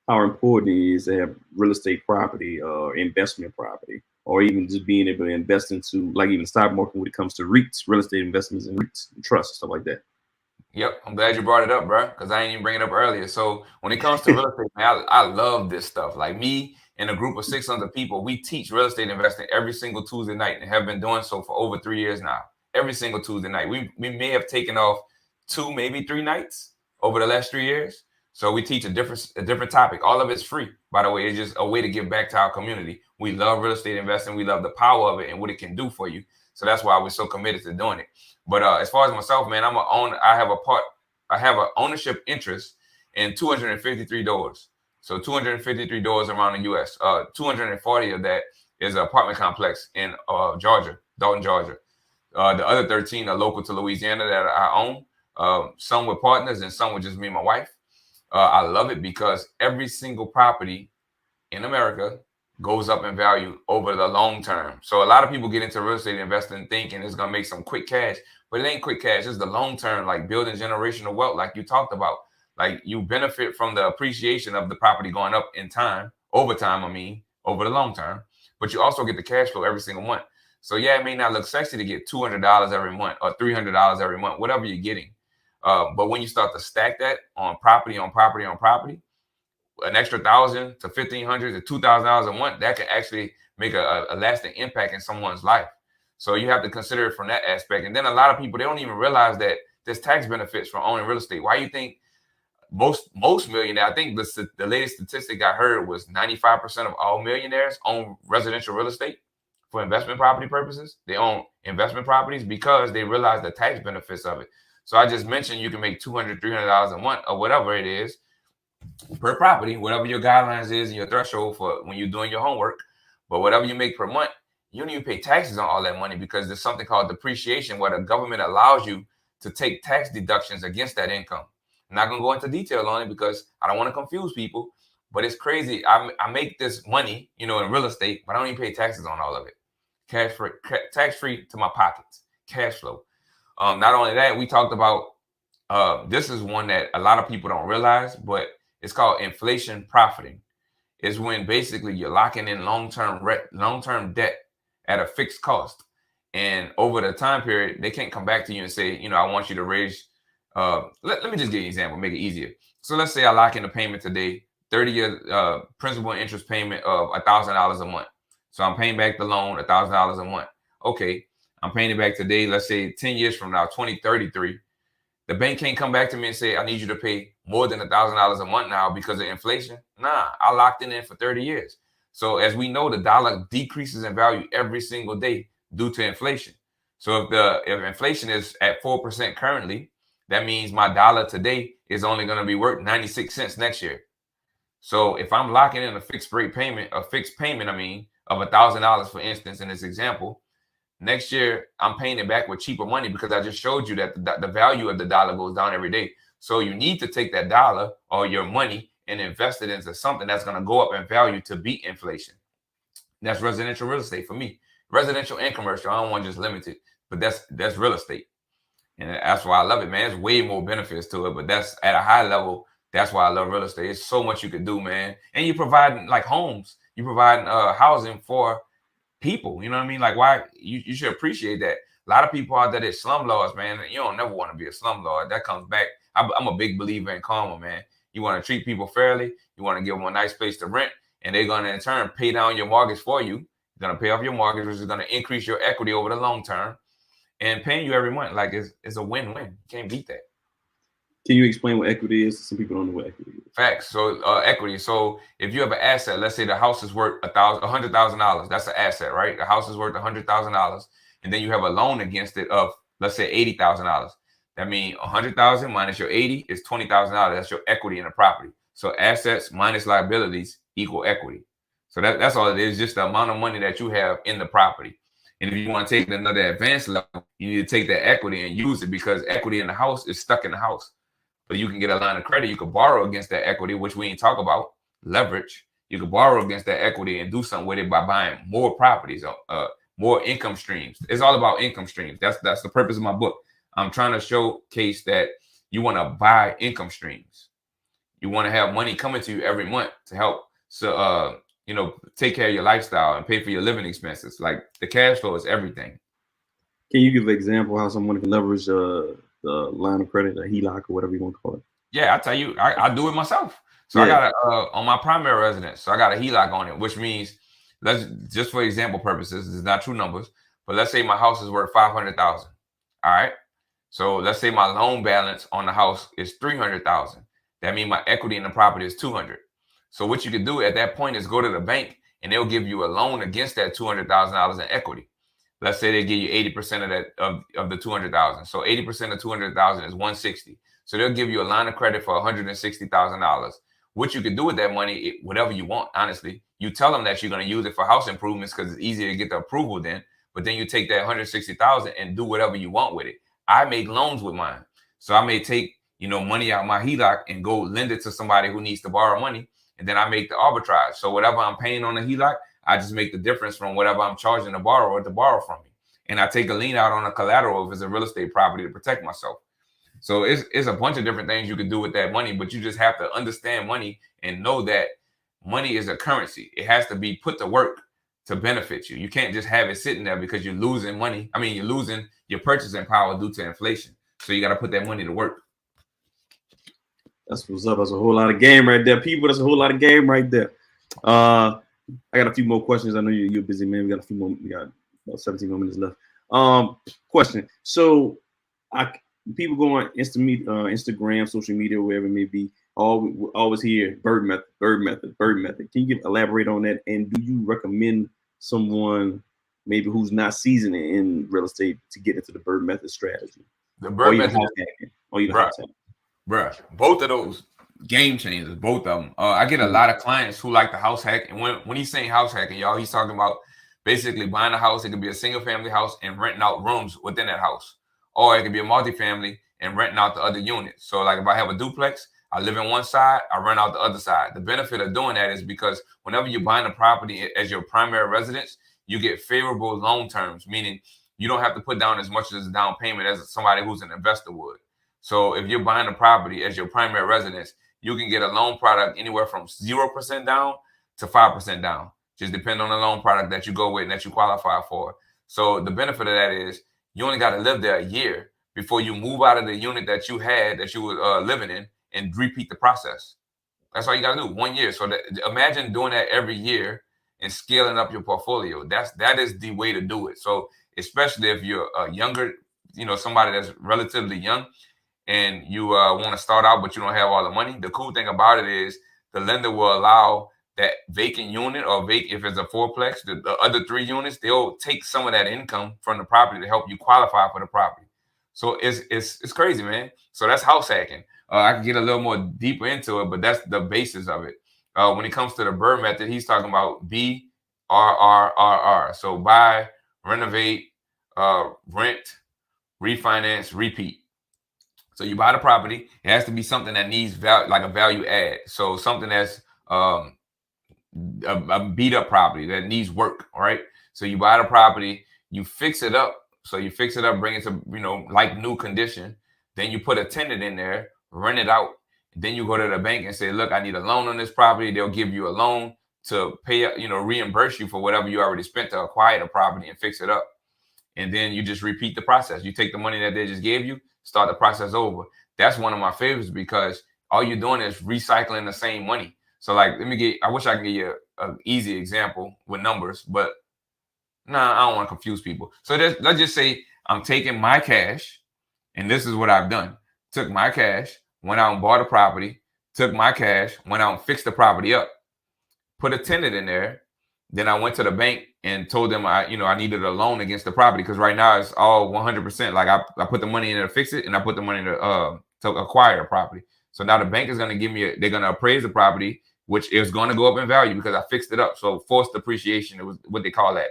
how important it is to have real estate property or investment property, or even just being able to invest into like even stock market when it comes to REITs, real estate investments and REITs, and trusts, stuff like that. Yep, I'm glad you brought it up, bro, because I didn't even bring it up earlier. So when it comes to real estate, man, I love this stuff. Like me and a group of 600 people, we teach real estate investing every single Tuesday night and have been doing so for over 3 years now. Every single Tuesday night. We may have taken off 2, maybe 3 nights over the last 3 years. So we teach a different topic. All of it's free, by the way. It's just a way to give back to our community. We love real estate investing. We love the power of it and what it can do for you. So that's why we're so committed to doing it. But as far as myself, man, I have an ownership interest in 253 doors. So 253 doors around the U.S. 240 of that is an apartment complex in Georgia, Dalton, Georgia. The other 13 are local to Louisiana that I own. Some with partners and some with just me and my wife. I love it because every single property in America goes up in value over the long term. So a lot of people get into real estate investing thinking it's gonna make some quick cash, but it ain't quick cash. It's the long term, like building generational wealth, like you talked about. Like you benefit from the appreciation of the property going up in time, over time, I mean, over the long term, but you also get the cash flow every single month. So yeah, it may not look sexy to get $200 every month or $300 every month, whatever you're getting. But when you start to stack that on property, on property, on property, an extra $1,000 to $1,500 to $2,000 a month, that can actually make a lasting impact in someone's life. So you have to consider it from that aspect. And then a lot of people, they don't even realize that there's tax benefits from owning real estate. Why you think most millionaires, I think the latest statistic I heard was 95% of all millionaires own residential real estate for investment property purposes. They own investment properties because they realize the tax benefits of it. So I just mentioned you can make $200, $300 a month or whatever it is per property, whatever your guidelines is and your threshold for when you're doing your homework. But whatever you make per month, you don't even pay taxes on all that money because there's something called depreciation where the government allows you to take tax deductions against that income. I'm not going to go into detail on it because I don't want to confuse people, but it's crazy. I make this money, in real estate, but I don't even pay taxes on all of it. Cash free, tax free to my pockets, cash flow. Not only that, we talked about this is one that a lot of people don't realize, but it's called inflation profiting. It's when basically you're locking in long-term debt at a fixed cost. And over the time period, they can't come back to you and say, I want you to raise. Let me just give you an example, make it easier. So let's say I lock in a payment today, 30-year principal and interest payment of $1,000 a month. So I'm paying back the loan $1,000 a month. Okay, I'm paying it back today. Let's say 10 years from now, 2033. The bank can't come back to me and say, I need you to pay more than $1,000 a month now because of inflation. Nah, I locked it in for 30 years. So as we know, the dollar decreases in value every single day due to inflation. So if inflation is at 4% currently, that means my dollar today is only going to be worth 96 cents next year. So if I'm locking in a fixed payment, of $1,000, for instance, in this example, next year I'm paying it back with cheaper money because I just showed you that the value of the dollar goes down every day. So you need to take that dollar or your money and invest it into something that's going to go up in value to beat inflation. That's residential real estate for me. Residential and commercial. I don't want just limited, but that's real estate. And that's why I love it, man. There's way more benefits to it, but that's at a high level. That's why I love real estate. It's so much you could do, man. And you provide like homes. You provide housing for people. You know what I mean? Like, why you should appreciate that. A lot of people out there that slumlords, man. You don't never want to be a slumlord. That comes back. I'm a big believer in karma, man. You want to treat people fairly. You want to give them a nice place to rent, and they're going to in turn pay down your mortgage for you. You're going to pay off your mortgage, which is going to increase your equity over the long term, and paying you every month. Like it's a win-win. You can't beat that. Can you explain what equity is? Some people don't know what equity is. Facts. So equity. So if you have an asset, let's say the house is worth $100,000. That's an asset, right? The house is worth $100,000, and then you have a loan against it of, let's say, $80,000. That means $100,000 minus your 80 is $20,000. That's your equity in the property. So assets minus liabilities equal equity. So that's all it is. Just the amount of money that you have in the property. And if you want to take it another advanced level, you need to take that equity and use it, because equity in the house is stuck in the house. But you can get a line of credit. You could borrow against that equity, which we ain't talk about, leverage. You could borrow against that equity and do something with it by buying more properties, more income streams. It's all about income streams. That's the purpose of my book. I'm trying to showcase that you want to buy income streams. You want to have money coming to you every month to help, take care of your lifestyle and pay for your living expenses. Like, the cash flow is everything. Can you give an example how someone can leverage the line of credit, a HELOC, or whatever you want to call it? Yeah, I tell you, I do it myself. So I got on my primary residence. So I got a HELOC on it, which means, let's just for example purposes, this is not true numbers, but let's say my house is worth $500,000. All right. So let's say my loan balance on the house is $300,000. That means my equity in the property is $200,000. So what you can do at that point is go to the bank and they'll give you a loan against that $200,000 in equity. Let's say they give you 80% of that of the $200,000. So 80% of $200,000 is $160,000. So they'll give you a line of credit for $160,000. What you can do with that money, whatever you want, honestly. You tell them that you're going to use it for house improvements because it's easier to get the approval then. But then you take that $160,000 and do whatever you want with it. I make loans with mine. So I may take, money out of my HELOC and go lend it to somebody who needs to borrow money. And then I make the arbitrage. So whatever I'm paying on the HELOC, I just make the difference from whatever I'm charging the borrower to borrow from me. And I take a lien out on a collateral if it's a real estate property to protect myself. So it's a bunch of different things you can do with that money, but you just have to understand money and know that money is a currency. It has to be put to work to benefit you. You can't just have it sitting there because you're losing money. I mean, you're losing your purchasing power due to inflation. So you got to put that money to work. That's what's up. That's a whole lot of game right there, people. That's a whole lot of game right there. I got a few more questions. I know you're busy, man. We got a few more. We got about 17 more minutes left. Question. So, people go on Instagram, social media, wherever it may be. Always hear bird method. Can you elaborate on that? And do you recommend someone maybe who's not seasoned in real estate to get into the bird method strategy? The bird method. Bruh, both of those game changers, both of them. I get a lot of clients who like the house hack, and when he's saying house hacking, y'all, he's talking about basically buying a house. It could be a single family house and renting out rooms within that house, or it could be a multifamily and renting out the other units. So, like, if I have a duplex, I live in one side, I rent out the other side. The benefit of doing that is because whenever you're buying a property as your primary residence, you get favorable loan terms, meaning you don't have to put down as much as a down payment as somebody who's an investor would. So if you're buying a property as your primary residence, you can get a loan product anywhere from 0% down to 5% down, just depending on the loan product that you go with and that you qualify for. So the benefit of that is you only got to live there a year before you move out of the unit that you had, that you were living in, and repeat the process. That's all you got to do, 1 year. So imagine doing that every year. and scaling up your portfolio. That is the way to do it. So especially if you're a younger, somebody that's relatively young, and you want to start out, but you don't have all the money. The cool thing about it is the lender will allow that vacant unit, or if it's a fourplex, the other 3 units, they'll take some of that income from the property to help you qualify for the property. So it's crazy, man. So that's house hacking. I can get a little more deeper into it, but that's the basis of it. When it comes to the BRRRR method, he's talking about BRRRR. So buy, renovate, rent, refinance, repeat. So you buy the property. It has to be something that needs value, like a value add. So something that's a beat up property that needs work. All right. So you buy the property, you fix it up. So you fix it up, bring it to, like new condition. Then you put a tenant in there, rent it out. Then you go to the bank and say, look, I need a loan on this property. They'll give you a loan to pay, reimburse you for whatever you already spent to acquire the property and fix it up. And then you just repeat the process. You take the money that they just gave you, start the process over. That's one of my favorites, because all you're doing is recycling the same money. So like, I wish I could give you an easy example with numbers, but I don't want to confuse people. So let's just say I'm taking my cash, and this is what I've done. Took my cash, went out and bought a property, took my cash, went out and fixed the property up, put a tenant in there. Then I went to the bank and told them I needed a loan against the property, because right now it's all 100%. Like I put the money in there to fix it, and I put the money in to acquire the property. So now the bank is going to give me they're going to appraise the property, which is going to go up in value because I fixed it up. So forced depreciation, it was what they call that.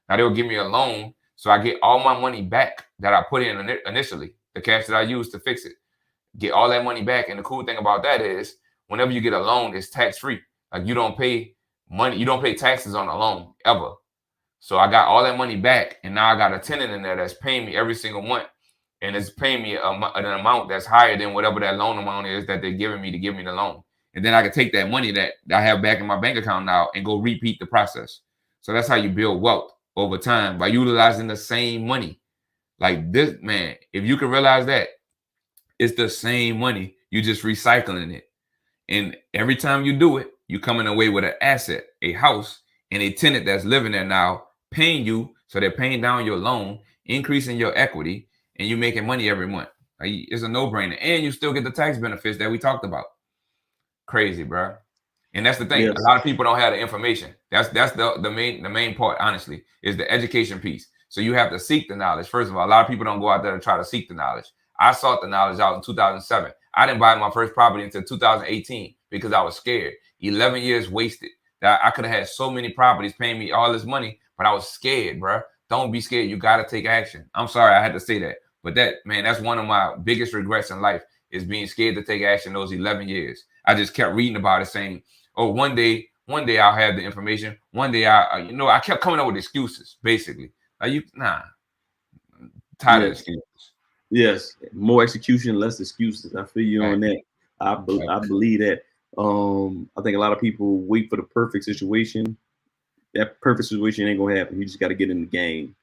Now they'll give me a loan, so I get all my money back that I put in initially, the cash that I used to fix it. Get all that money back. And the cool thing about that is whenever you get a loan, it's tax free. Like you don't pay money, you don't pay taxes on a loan ever. So I got all that money back, and now I got a tenant in there that's paying me every single month, and it's paying me an amount that's higher than whatever that loan amount is that they're giving me to give me the loan. And then I can take that money that I have back in my bank account now and go repeat the process. So that's how you build wealth over time, by utilizing the same money. Like this, man, if you can realize that it's the same money, you just recycling it. And every time you do it, you're coming away with an asset, a house, and a tenant that's living there now, paying you. So they're paying down your loan, increasing your equity, and you're making money every month. Like, it's a no-brainer. And you still get the tax benefits that we talked about. Crazy, bro. And that's the thing. Yes. A lot of people don't have the information. That's the main part, honestly, is the education piece. So you have to seek the knowledge. First of all, a lot of people don't go out there to try to seek the knowledge. I sought the knowledge out in 2007. I didn't buy my first property until 2018 because I was scared. 11 years wasted. That I could have had so many properties paying me all this money, but I was scared, bro. Don't be scared. You got to take action. I'm sorry I had to say that. But that's one of my biggest regrets in life, is being scared to take action those 11 years. I just kept reading about it, saying, oh, one day I'll have the information. One day I kept coming up with excuses, basically. Tired of excuses. Yes, more execution, less excuses. I feel you on that. I believe that. I think a lot of people wait for the perfect situation. That perfect situation ain't gonna happen. You just got to get in the game.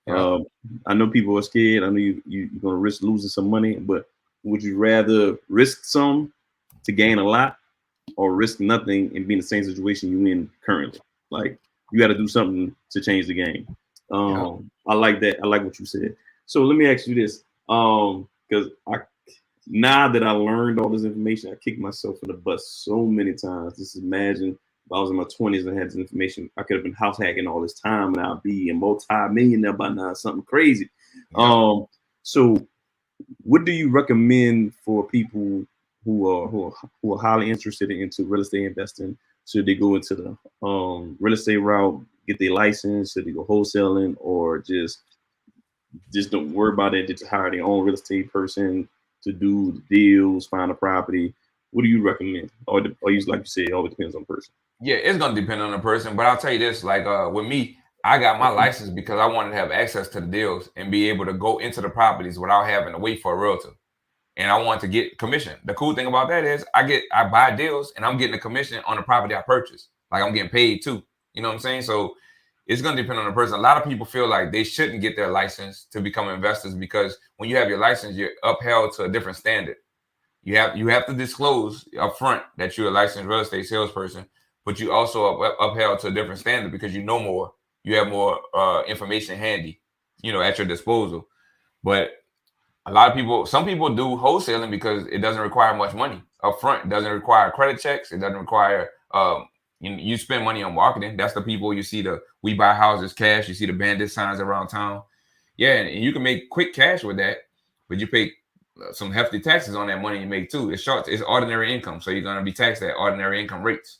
Yeah. I know people are scared. I know you're gonna risk losing some money, but would you rather risk some to gain a lot, or risk nothing and be in the same situation you're in currently? Like, you got to do something to change the game. I like that. I like what you said. So let me ask you this, because now that I learned all this information, I kicked myself in the butt so many times. Just imagine if I was in my 20s and had this information, I could have been house hacking all this time, and I'll be a multi-millionaire by now, something crazy. Yeah. So what do you recommend for people who are highly interested into real estate investing? Should they go into the real estate route, get their license? Should they go wholesaling, or just don't worry about it? Just hire their own real estate person to do the deals, find a property? What do you recommend? Or you, like you said, it always depends on the person. Yeah, it's gonna depend on the person. But I'll tell you this: like with me, I got my license because I wanted to have access to the deals and be able to go into the properties without having to wait for a realtor. And I want to get commission. The cool thing about that is I buy deals and I'm getting a commission on the property I purchase. Like, I'm getting paid too. You know what I'm saying? So it's going to depend on the person. A lot of people feel like they shouldn't get their license to become investors, because when you have your license, you're upheld to a different standard. You have to disclose up front that you're a licensed real estate salesperson, but you also upheld to a different standard because you know more. You have more information handy, at your disposal. But a lot of people, some people do wholesaling because it doesn't require much money up front. It doesn't require credit checks. It doesn't require you spend money on marketing. That's the people you see the We Buy Houses Cash. You see the bandit signs around town. Yeah, and you can make quick cash with that, but you pay some hefty taxes on that money you make too. It's ordinary income, so you're gonna be taxed at ordinary income rates.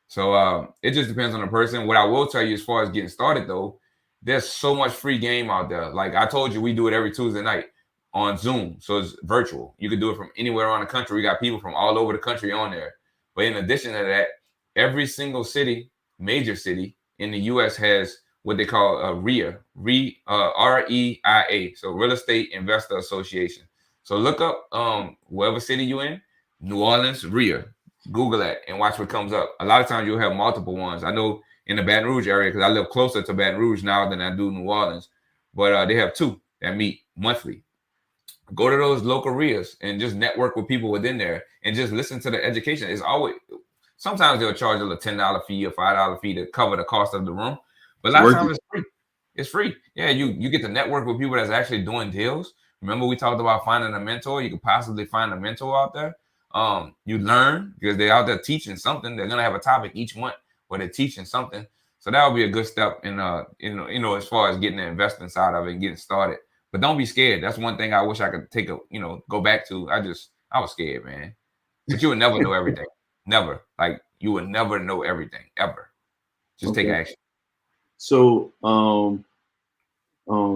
So it just depends on the person. What I will tell you as far as getting started though, there's so much free game out there. Like I told you, we do it every Tuesday night on Zoom, so it's virtual. You can do it from anywhere around the country. We got people from all over the country on there. But in addition to that, every single city, major city in the U.S. has what they call REIA, REIA, so Real Estate Investor Association. So look up whatever city you're in, New Orleans, REIA. Google that and watch what comes up. A lot of times you'll have multiple ones. I know in the Baton Rouge area, because I live closer to Baton Rouge now than I do New Orleans, but they have two that meet monthly. Go to those local REIAs and just network with people within there and just listen to the education. It's always, sometimes they'll charge a little $10 fee or $5 fee to cover the cost of the room, but a lot of times it's free. It's free. Yeah, you get to network with people that's actually doing deals. Remember we talked about finding a mentor. You could possibly find a mentor out there. You learn because they're out there teaching something. They're gonna have a topic each month where they're teaching something. So that would be a good step in as far as getting the investment side of it and getting started. But don't be scared. That's one thing I wish I could go back to. I was scared, man. But you would never know everything. Never. Like you would never know everything ever. Just take action. So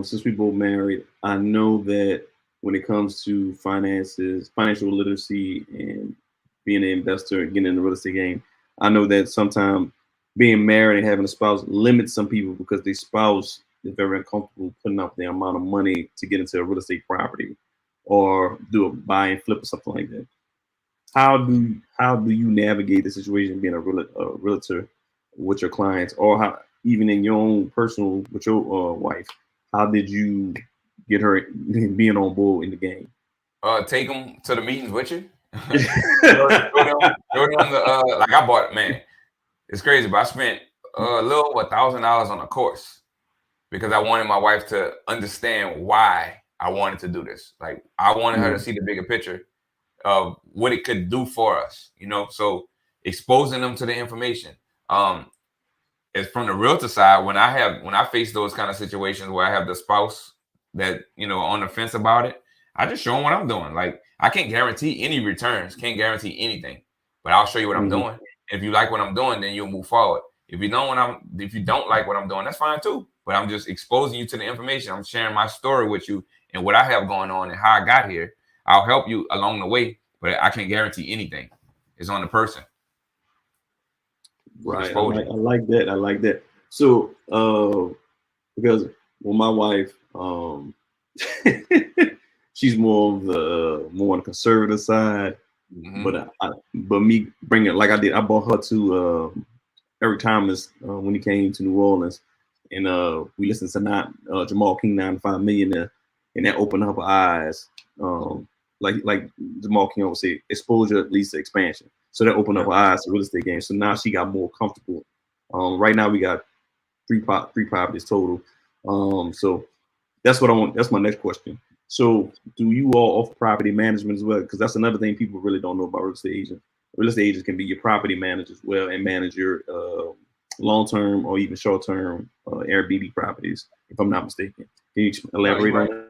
since we both married, I know that when it comes to finances, financial literacy, and being an investor and getting in the real estate game, I know that sometimes being married and having a spouse limits some people because their spouse is very uncomfortable putting up the amount of money to get into a real estate property or do a buy and flip or something like that. How do you navigate the situation being a realtor with your clients, or how even in your own personal with your wife? How did you get her being on board in the game? Take them to the meetings with you. Show them like I bought, man. It's crazy, but I spent a little over $1,000 on a course because I wanted my wife to understand why I wanted to do this. Like I wanted her to see the bigger picture of what it could do for us, So exposing them to the information. It's from the realtor side. When I face those kind of situations where I have the spouse that on the fence about it, I just show them what I'm doing. Like I can't guarantee any returns, can't guarantee anything, but I'll show you what I'm doing. If you like what I'm doing, then you'll move forward. If you don't like what I'm doing, that's fine too. But I'm just exposing you to the information. I'm sharing my story with you and what I have going on and how I got here. I'll help you along the way, but I can't guarantee anything. It's on the person. Right. I like that. I like that. So, because my wife, she's more on the conservative side, but me bringing like I did, I brought her to Eric Thomas when he came to New Orleans, and we listened to Jamal King 9 to 5 Millionaire, and that opened up her eyes. Like Jamal King always say, exposure leads to expansion. So that opened up her eyes to real estate game. So now she got more comfortable. Right now we got three properties total. So that's what I want. That's my next question. So do you all offer property management as well? Because that's another thing people really don't know about real estate agents. Real estate agents can be your property manager as well and manage your long-term or even short-term Airbnb properties, if I'm not mistaken. Can you elaborate on that?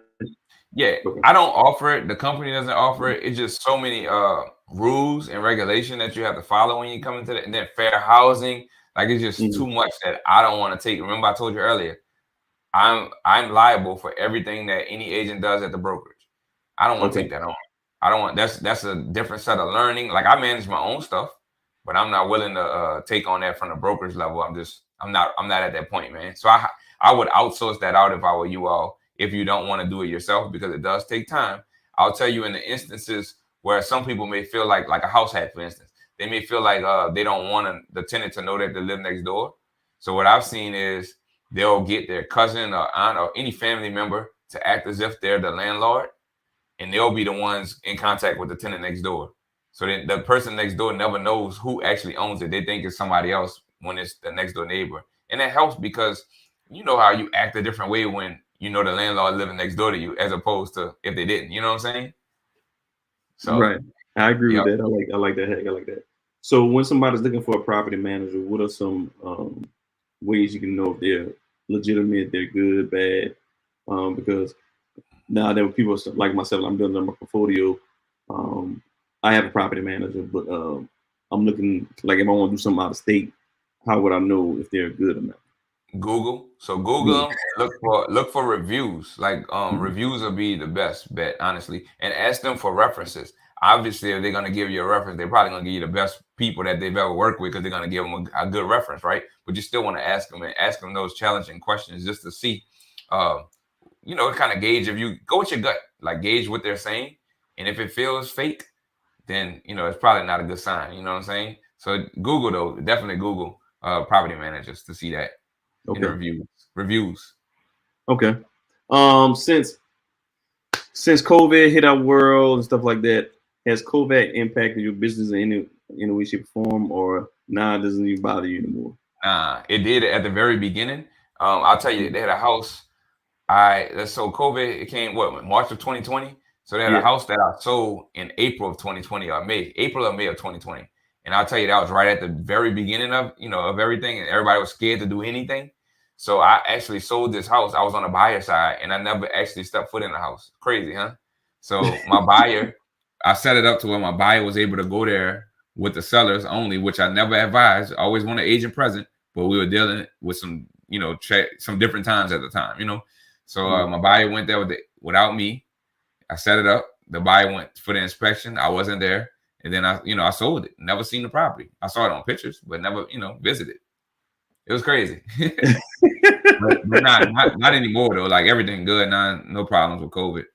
Yeah, I don't offer it. The company doesn't offer it. It's just so many rules and regulation that you have to follow when you come into it. And then fair housing, like it's just too much that I don't want to take. Remember, I told you earlier, I'm liable for everything that any agent does at the brokerage. I don't want to take that on. I don't want. That's a different set of learning. Like I manage my own stuff, but I'm not willing to take on that from the brokerage level. I'm not at that point, man. So I would outsource that out if I were you all. If you don't want to do it yourself, because it does take time. I'll tell you in the instances where some people may feel like a house hack, for instance, they may feel like they don't want the tenant to know that they live next door. So what I've seen is they'll get their cousin or aunt or any family member to act as if they're the landlord, and they'll be the ones in contact with the tenant next door. So then the person next door never knows who actually owns it. They think it's somebody else when it's the next door neighbor. And that helps because you know how you act a different way when you know the landlord living next door to you as opposed to if they didn't. You know what I'm saying? So Right. I agree yeah. with that. I like that. Heck, I like that. So when somebody's looking for a property manager, what are some ways you can know if they're legitimate, they're good, bad? Because now there were people like myself, I'm building up my portfolio. I have a property manager, but I'm looking like if I want to do something out of state, how would I know if they're good or not? Google. So Yeah. Google them, look for reviews. Like Mhm. reviews will be the best bet, honestly. And ask them for references. Obviously, if they're gonna give you a reference, they're probably gonna give you the best people that they've ever worked with because they're gonna give them a good reference, right? But you still want to ask them and ask them those challenging questions just to see, uh, kind of gauge if you go with your gut, like gauge what they're saying. And if it feels fake, then it's probably not a good sign. You know what I'm saying? So Google though, definitely Google property managers to see that in Okay. reviews. Okay. Since COVID hit our world and stuff like that, has COVID impacted your business in any way, shape, or form, or nah, it doesn't even bother you anymore? It did at the very beginning. I'll tell you, they had a house. So COVID, it came March of 2020. So they had a Yeah. house that I sold in April of 2020 or April or May of 2020. And I'll tell you, that was right at the very beginning of everything, and everybody was scared to do anything. So I actually sold this house. I was on the buyer side, and I never actually stepped foot in the house. Crazy, huh? So my buyer, I set it up to where my buyer was able to go there with the sellers only, which I never advised. I always want an agent present, but we were dealing with some, some different times at the time. So my buyer went there without me. I set it up. The buyer went for the inspection. I wasn't there. And then I sold it. Never seen the property. I saw it on pictures, but never, visited. It was crazy. but not anymore though. Like everything good now, no problems with COVID.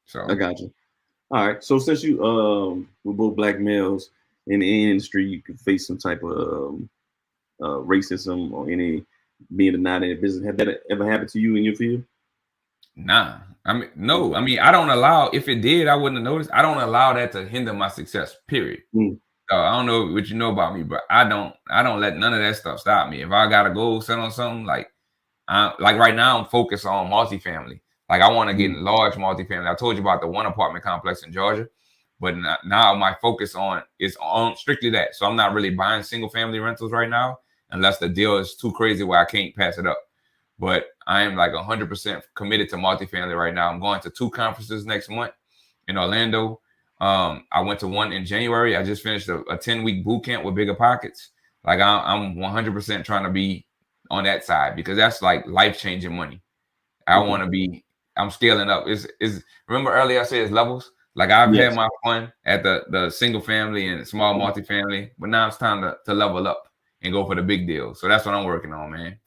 So I got you. All right. So since you we're both black males in the industry, you could face some type of racism or any being denied in business. Have that ever happened to you in your field? nah. No. I don't allow. If it did, I wouldn't have noticed. I don't allow that to hinder my success. Period. Mm. I don't know what you know about me, but I don't let none of that stuff stop me. If I got a goal set on something, like right now, I'm focused on multifamily. Like I want to get in large multifamily. I told you about the one apartment complex in Georgia, but now my focus is on strictly that. So I'm not really buying single family rentals right now, unless the deal is too crazy where I can't pass it up. But I am like 100% committed to multifamily right now. I'm going to 2 conferences next month in Orlando. I went to one in January. I just finished a 10-week boot camp with Bigger Pockets. Like I'm 100% trying to be on that side because that's like life-changing money. I'm scaling up. Is remember earlier I said it's levels? Like I've had my fun at the single family and small multifamily, but now it's time to level up and go for the big deal. So that's what I'm working on, man.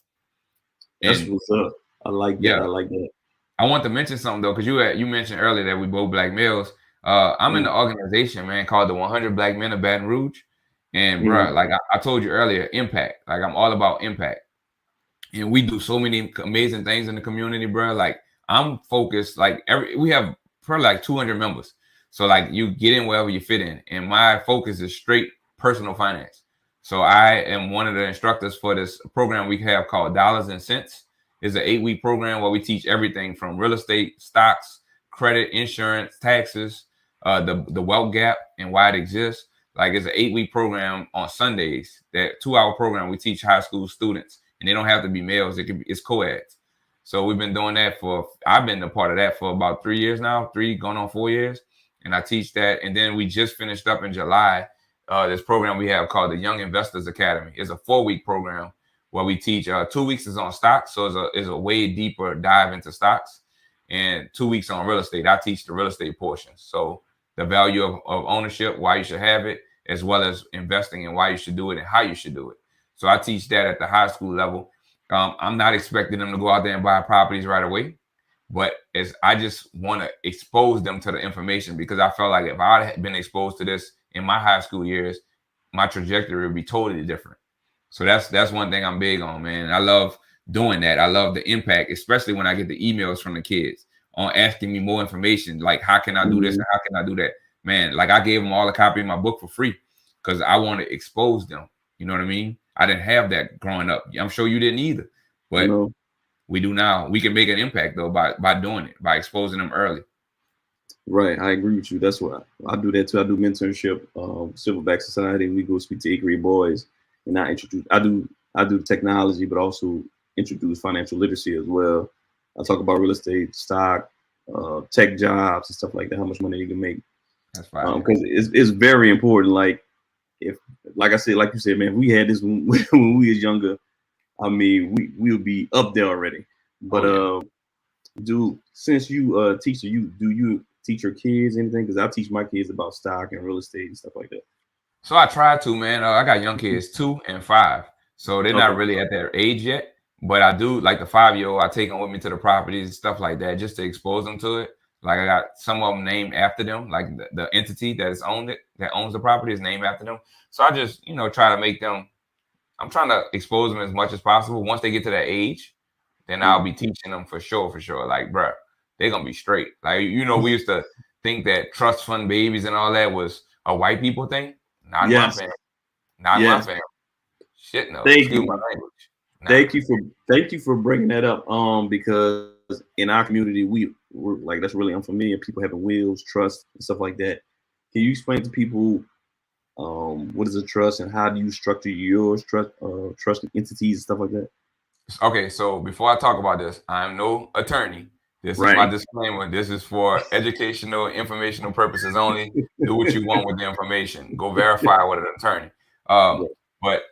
That's what's up. I like that. Yeah. I like that. I want to mention something though, because you mentioned earlier that we both black males. I'm in the organization, man, called the 100 Black Men of Baton Rouge. And bro, like I told you earlier, impact. Like I'm all about impact. And we do so many amazing things in the community, bro. Like I'm focused, like we have probably like 200 members. So like you get in wherever you fit in. And my focus is straight personal finance. So I am one of the instructors for this program we have called Dollars and Cents. It's an 8-week program where we teach everything from real estate, stocks, credit, insurance, taxes, the wealth gap and why it exists. Like it's an 8-week program on Sundays, that 2-hour program we teach high school students, and they don't have to be males. It's co-eds. So we've been doing that I've been a part of that for about 3 years now, 3 going on 4 years. And I teach that. And then we just finished up in July, this program we have called the Young Investors Academy. It's a 4-week program where we teach 2 weeks is on stocks. So it's a way deeper dive into stocks, and 2 weeks on real estate. I teach the real estate portion. So the value of ownership, why you should have it, as well as investing and why you should do it and how you should do it. So I teach that at the high school level. I'm not expecting them to go out there and buy properties right away, but I just want to expose them to the information, because I felt like if I had been exposed to this in my high school years, my trajectory would be totally different. So that's one thing I'm big on, man. I love doing that. I love the impact, especially when I get the emails from the kids on asking me more information, like how can I do this and how can I do that? man, like I gave them all a copy of my book for free because I want to expose them. You know what I mean? I didn't have that growing up. I'm sure you didn't either, but No. we do now. We can make an impact though by doing it, by exposing them early. Right, I agree with you. That's why I do that too. I do mentorship, Silverback Society. We go speak to 8th grade boys, and I introduce. I do technology, but also introduce financial literacy as well. I talk about real estate, stock, tech jobs, and stuff like that. How much money you can make. That's fine. Because it's very important. Like if, like I said, like you said, man, if we had this when we was younger, I mean, we would be up there already. But dude, since you teach, do you teach your kids anything? Because I teach my kids about stock and real estate and stuff like that. So I try to, man. I got young kids 2 and 5, so they're not Okay. really at their age yet. But I do, like the 5-year-old, I take them with me to the properties and stuff like that, just to expose them to it. Like I got some of them named after them, like the entity that owns the property is named after them. So I just, try to make them. I'm trying to expose them as much as possible. Once they get to that age, then I'll be teaching them for sure. Like, bruh, they're gonna be straight. Like, we used to think that trust fund babies and all that was a white people thing. Not my family. Not my family. Shit, no. Excuse my language. Nah. Thank you for bringing that up. Because in our community, we're like, that's really unfamiliar. People having wills, trust, and stuff like that. Can you explain to people what is a trust and how do you structure your trust entities and stuff like that? Okay, so before I talk about this, I'm no attorney. This is my disclaimer. This is for educational, informational purposes only. Do what you want with the information. Go verify with an attorney. But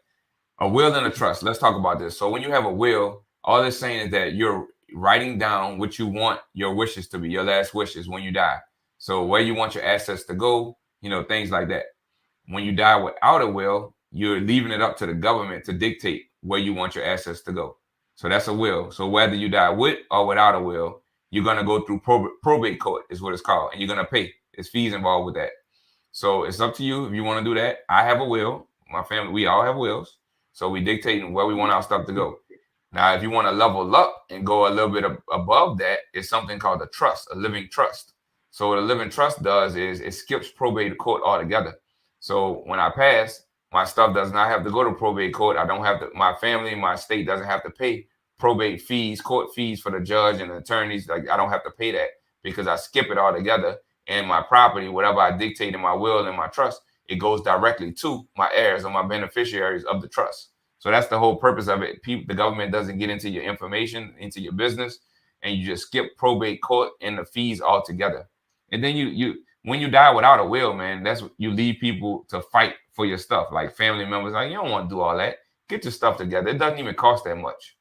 a will and a trust. Let's talk about this. So when you have a will, all it's saying is that you're writing down what you want your wishes to be, your last wishes when you die. So where you want your assets to go, things like that. When you die without a will, you're leaving it up to the government to dictate where you want your assets to go. So that's a will. So whether you die with or without a will, you're going to go through probate court is what it's called. And you're going to pay. There's fees involved with that. So it's up to you if you want to do that. I have a will. My family, we all have wills. So we dictating where we want our stuff to go. Now, if you want to level up and go a little bit above that, it's something called a trust, a living trust. So what a living trust does is it skips probate court altogether. So when I pass, my stuff does not have to go to probate court. I don't have to, my family, my state doesn't have to pay probate fees, court fees for the judge and the attorneys. Like I don't have to pay that because I skip it all together. And my property, whatever I dictate in my will and my trust, it goes directly to my heirs or my beneficiaries of the trust. So that's the whole purpose of it. The government doesn't get into your information, into your business, and you just skip probate court and the fees altogether. And then you when you die without a will, man, that's what you leave people to fight for your stuff. Like family members, like you don't want to do all that. Get your stuff together. It doesn't even cost that much.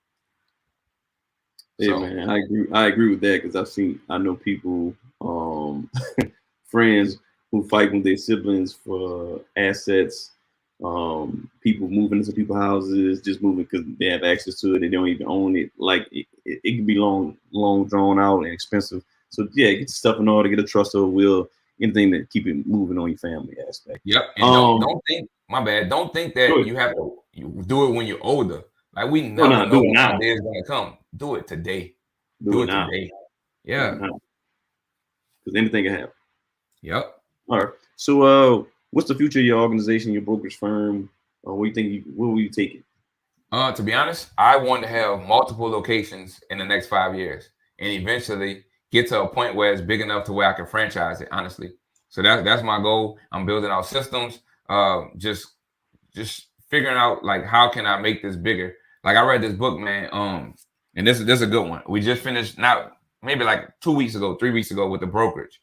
Yeah, so, man, I agree with that because I know people, friends who fight with their siblings for assets. People moving into people's houses, just moving because they have access to it. They don't even own it. Like it can be long drawn out and expensive. So yeah, get the stuff in order, get a trust or a will, anything to keep it moving on your family aspect. Yep. And don't think, my bad. Don't think that you have to do it when you're older. Like we never know when that day is gonna come. Do it today. Do it today. Yeah. Because anything can happen. Yep. All right. So what's the future of your organization, your brokerage firm? Where will you take it? To be honest, I want to have multiple locations in the next 5 years and eventually get to a point where it's big enough to where I can franchise it, honestly. So that's my goal. I'm building out systems, just figuring out like how can I make this bigger. Like I read this book, man, and this is a good one. We just finished maybe like 2 weeks ago, 3 weeks ago with the brokerage.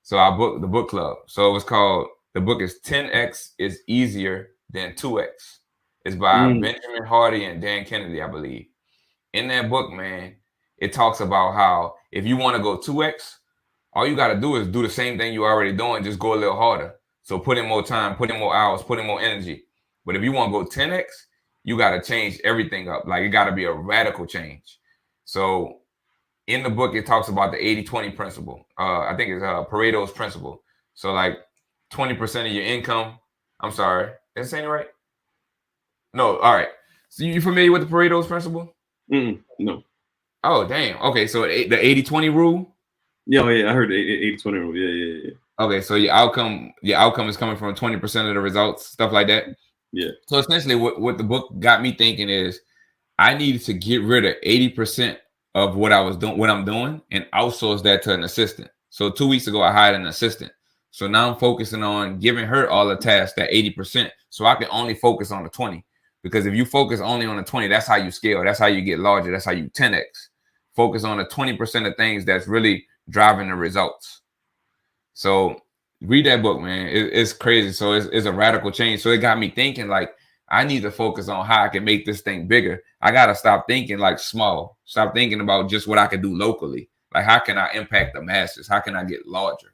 So I booked the book club. So it was called, the book is 10X is Easier Than 2X. It's by Benjamin Hardy and Dan Kennedy, I believe. In that book, man, it talks about how if you want to go 2X, all you got to do is do the same thing you're already doing, just go a little harder. So put in more time, put in more hours, put in more energy. But if you want to go 10X, you got to change everything up. Like it got to be a radical change. So in the book, it talks about the 80-20 principle. I think it's Pareto's principle. So like 20% of your income. I'm sorry. Did I say it right? No. All right. So you familiar with the Pareto's principle? No. Oh, damn. Okay. So the 80-20 rule? Yeah, I heard the 80-20 rule. Yeah. Okay, so your outcome is coming from 20% of the results, stuff like that. Yeah. So essentially, what the book got me thinking is I needed to get rid of 80% of what I'm doing, and outsource that to an assistant. So 2 weeks ago, I hired an assistant. So now I'm focusing on giving her all the tasks, that 80%, so I can only focus on the 20. Because if you focus only on the 20, that's how you scale. That's how you get larger. That's how you 10x. Focus on the 20% of things that's really driving the results. So read that book, man. It's crazy. So it's a radical change. So it got me thinking like, I need to focus on how I can make this thing bigger. I got to stop thinking like small. Stop thinking about just what I can do locally. Like, how can I impact the masses? How can I get larger?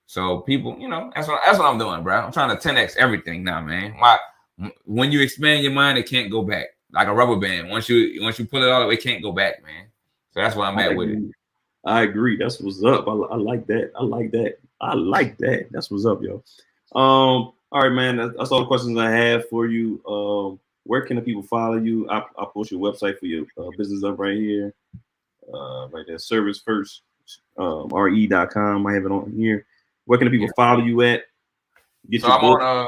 So people, that's what I'm doing, bro. I'm trying to 10x everything now, man. When you expand your mind, it can't go back. Like a rubber band. Once you pull it all the way, it can't go back, man. So that's where I'm at with it. I agree. That's what's up. I like that. I like that. I like that. That's what's up, yo. All right, man. That's all the questions I have for you. Where can the people follow you? I'll post your website for your business up right here. Right there. Service First, re.com. I have it on here. Where can the people follow you at? Get so your I'm book. on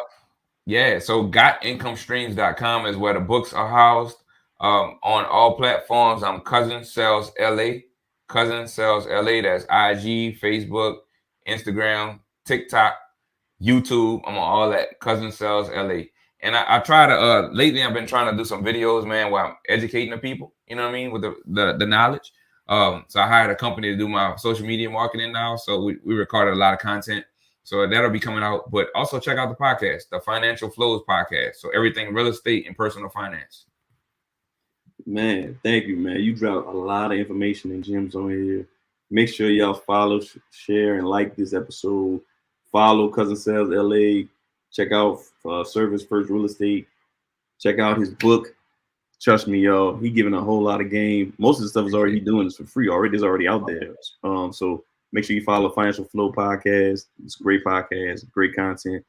so gotincomestreams.com is where the books are housed. On all platforms, I'm Cousin Sales LA. Cousin Sales LA. That's IG, Facebook, Instagram, TikTok, YouTube. I'm on all that. Cousin Sales LA. And I try to lately I've been trying to do some videos, man, where I'm educating the people, you know what I mean, with the knowledge. So I hired a company to do my social media marketing now. So we recorded a lot of content. So that'll be coming out. But also check out the podcast, the Financial Flows podcast. So everything real estate and personal finance. Man, thank you, man. You dropped a lot of information and gems on here. Make sure y'all follow, share, and like this episode. Follow Cousin Sales LA. Check out Service First Real Estate. Check out his book. Trust me, y'all. He giving a whole lot of game. Most of the stuff is already doing this for free. It's already out there. So make sure you follow Financial Flow Podcast. It's a great podcast, great content.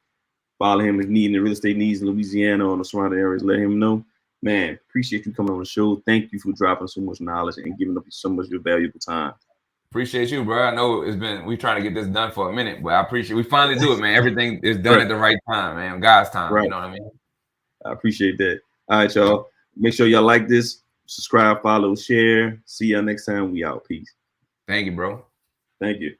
Follow him if needing the real estate needs in Louisiana or the surrounding areas. Let him know. Man, appreciate you coming on the show. Thank you for dropping so much knowledge and giving up so much of your valuable time. Appreciate you, bro. I know we trying to get this done for a minute, but I appreciate we finally do it, man. Everything is done at the right time, man. God's time. Right. You know what I mean? I appreciate that. All right, y'all. Make sure y'all like this, subscribe, follow, share. See y'all next time. We out. Peace. Thank you, bro. Thank you.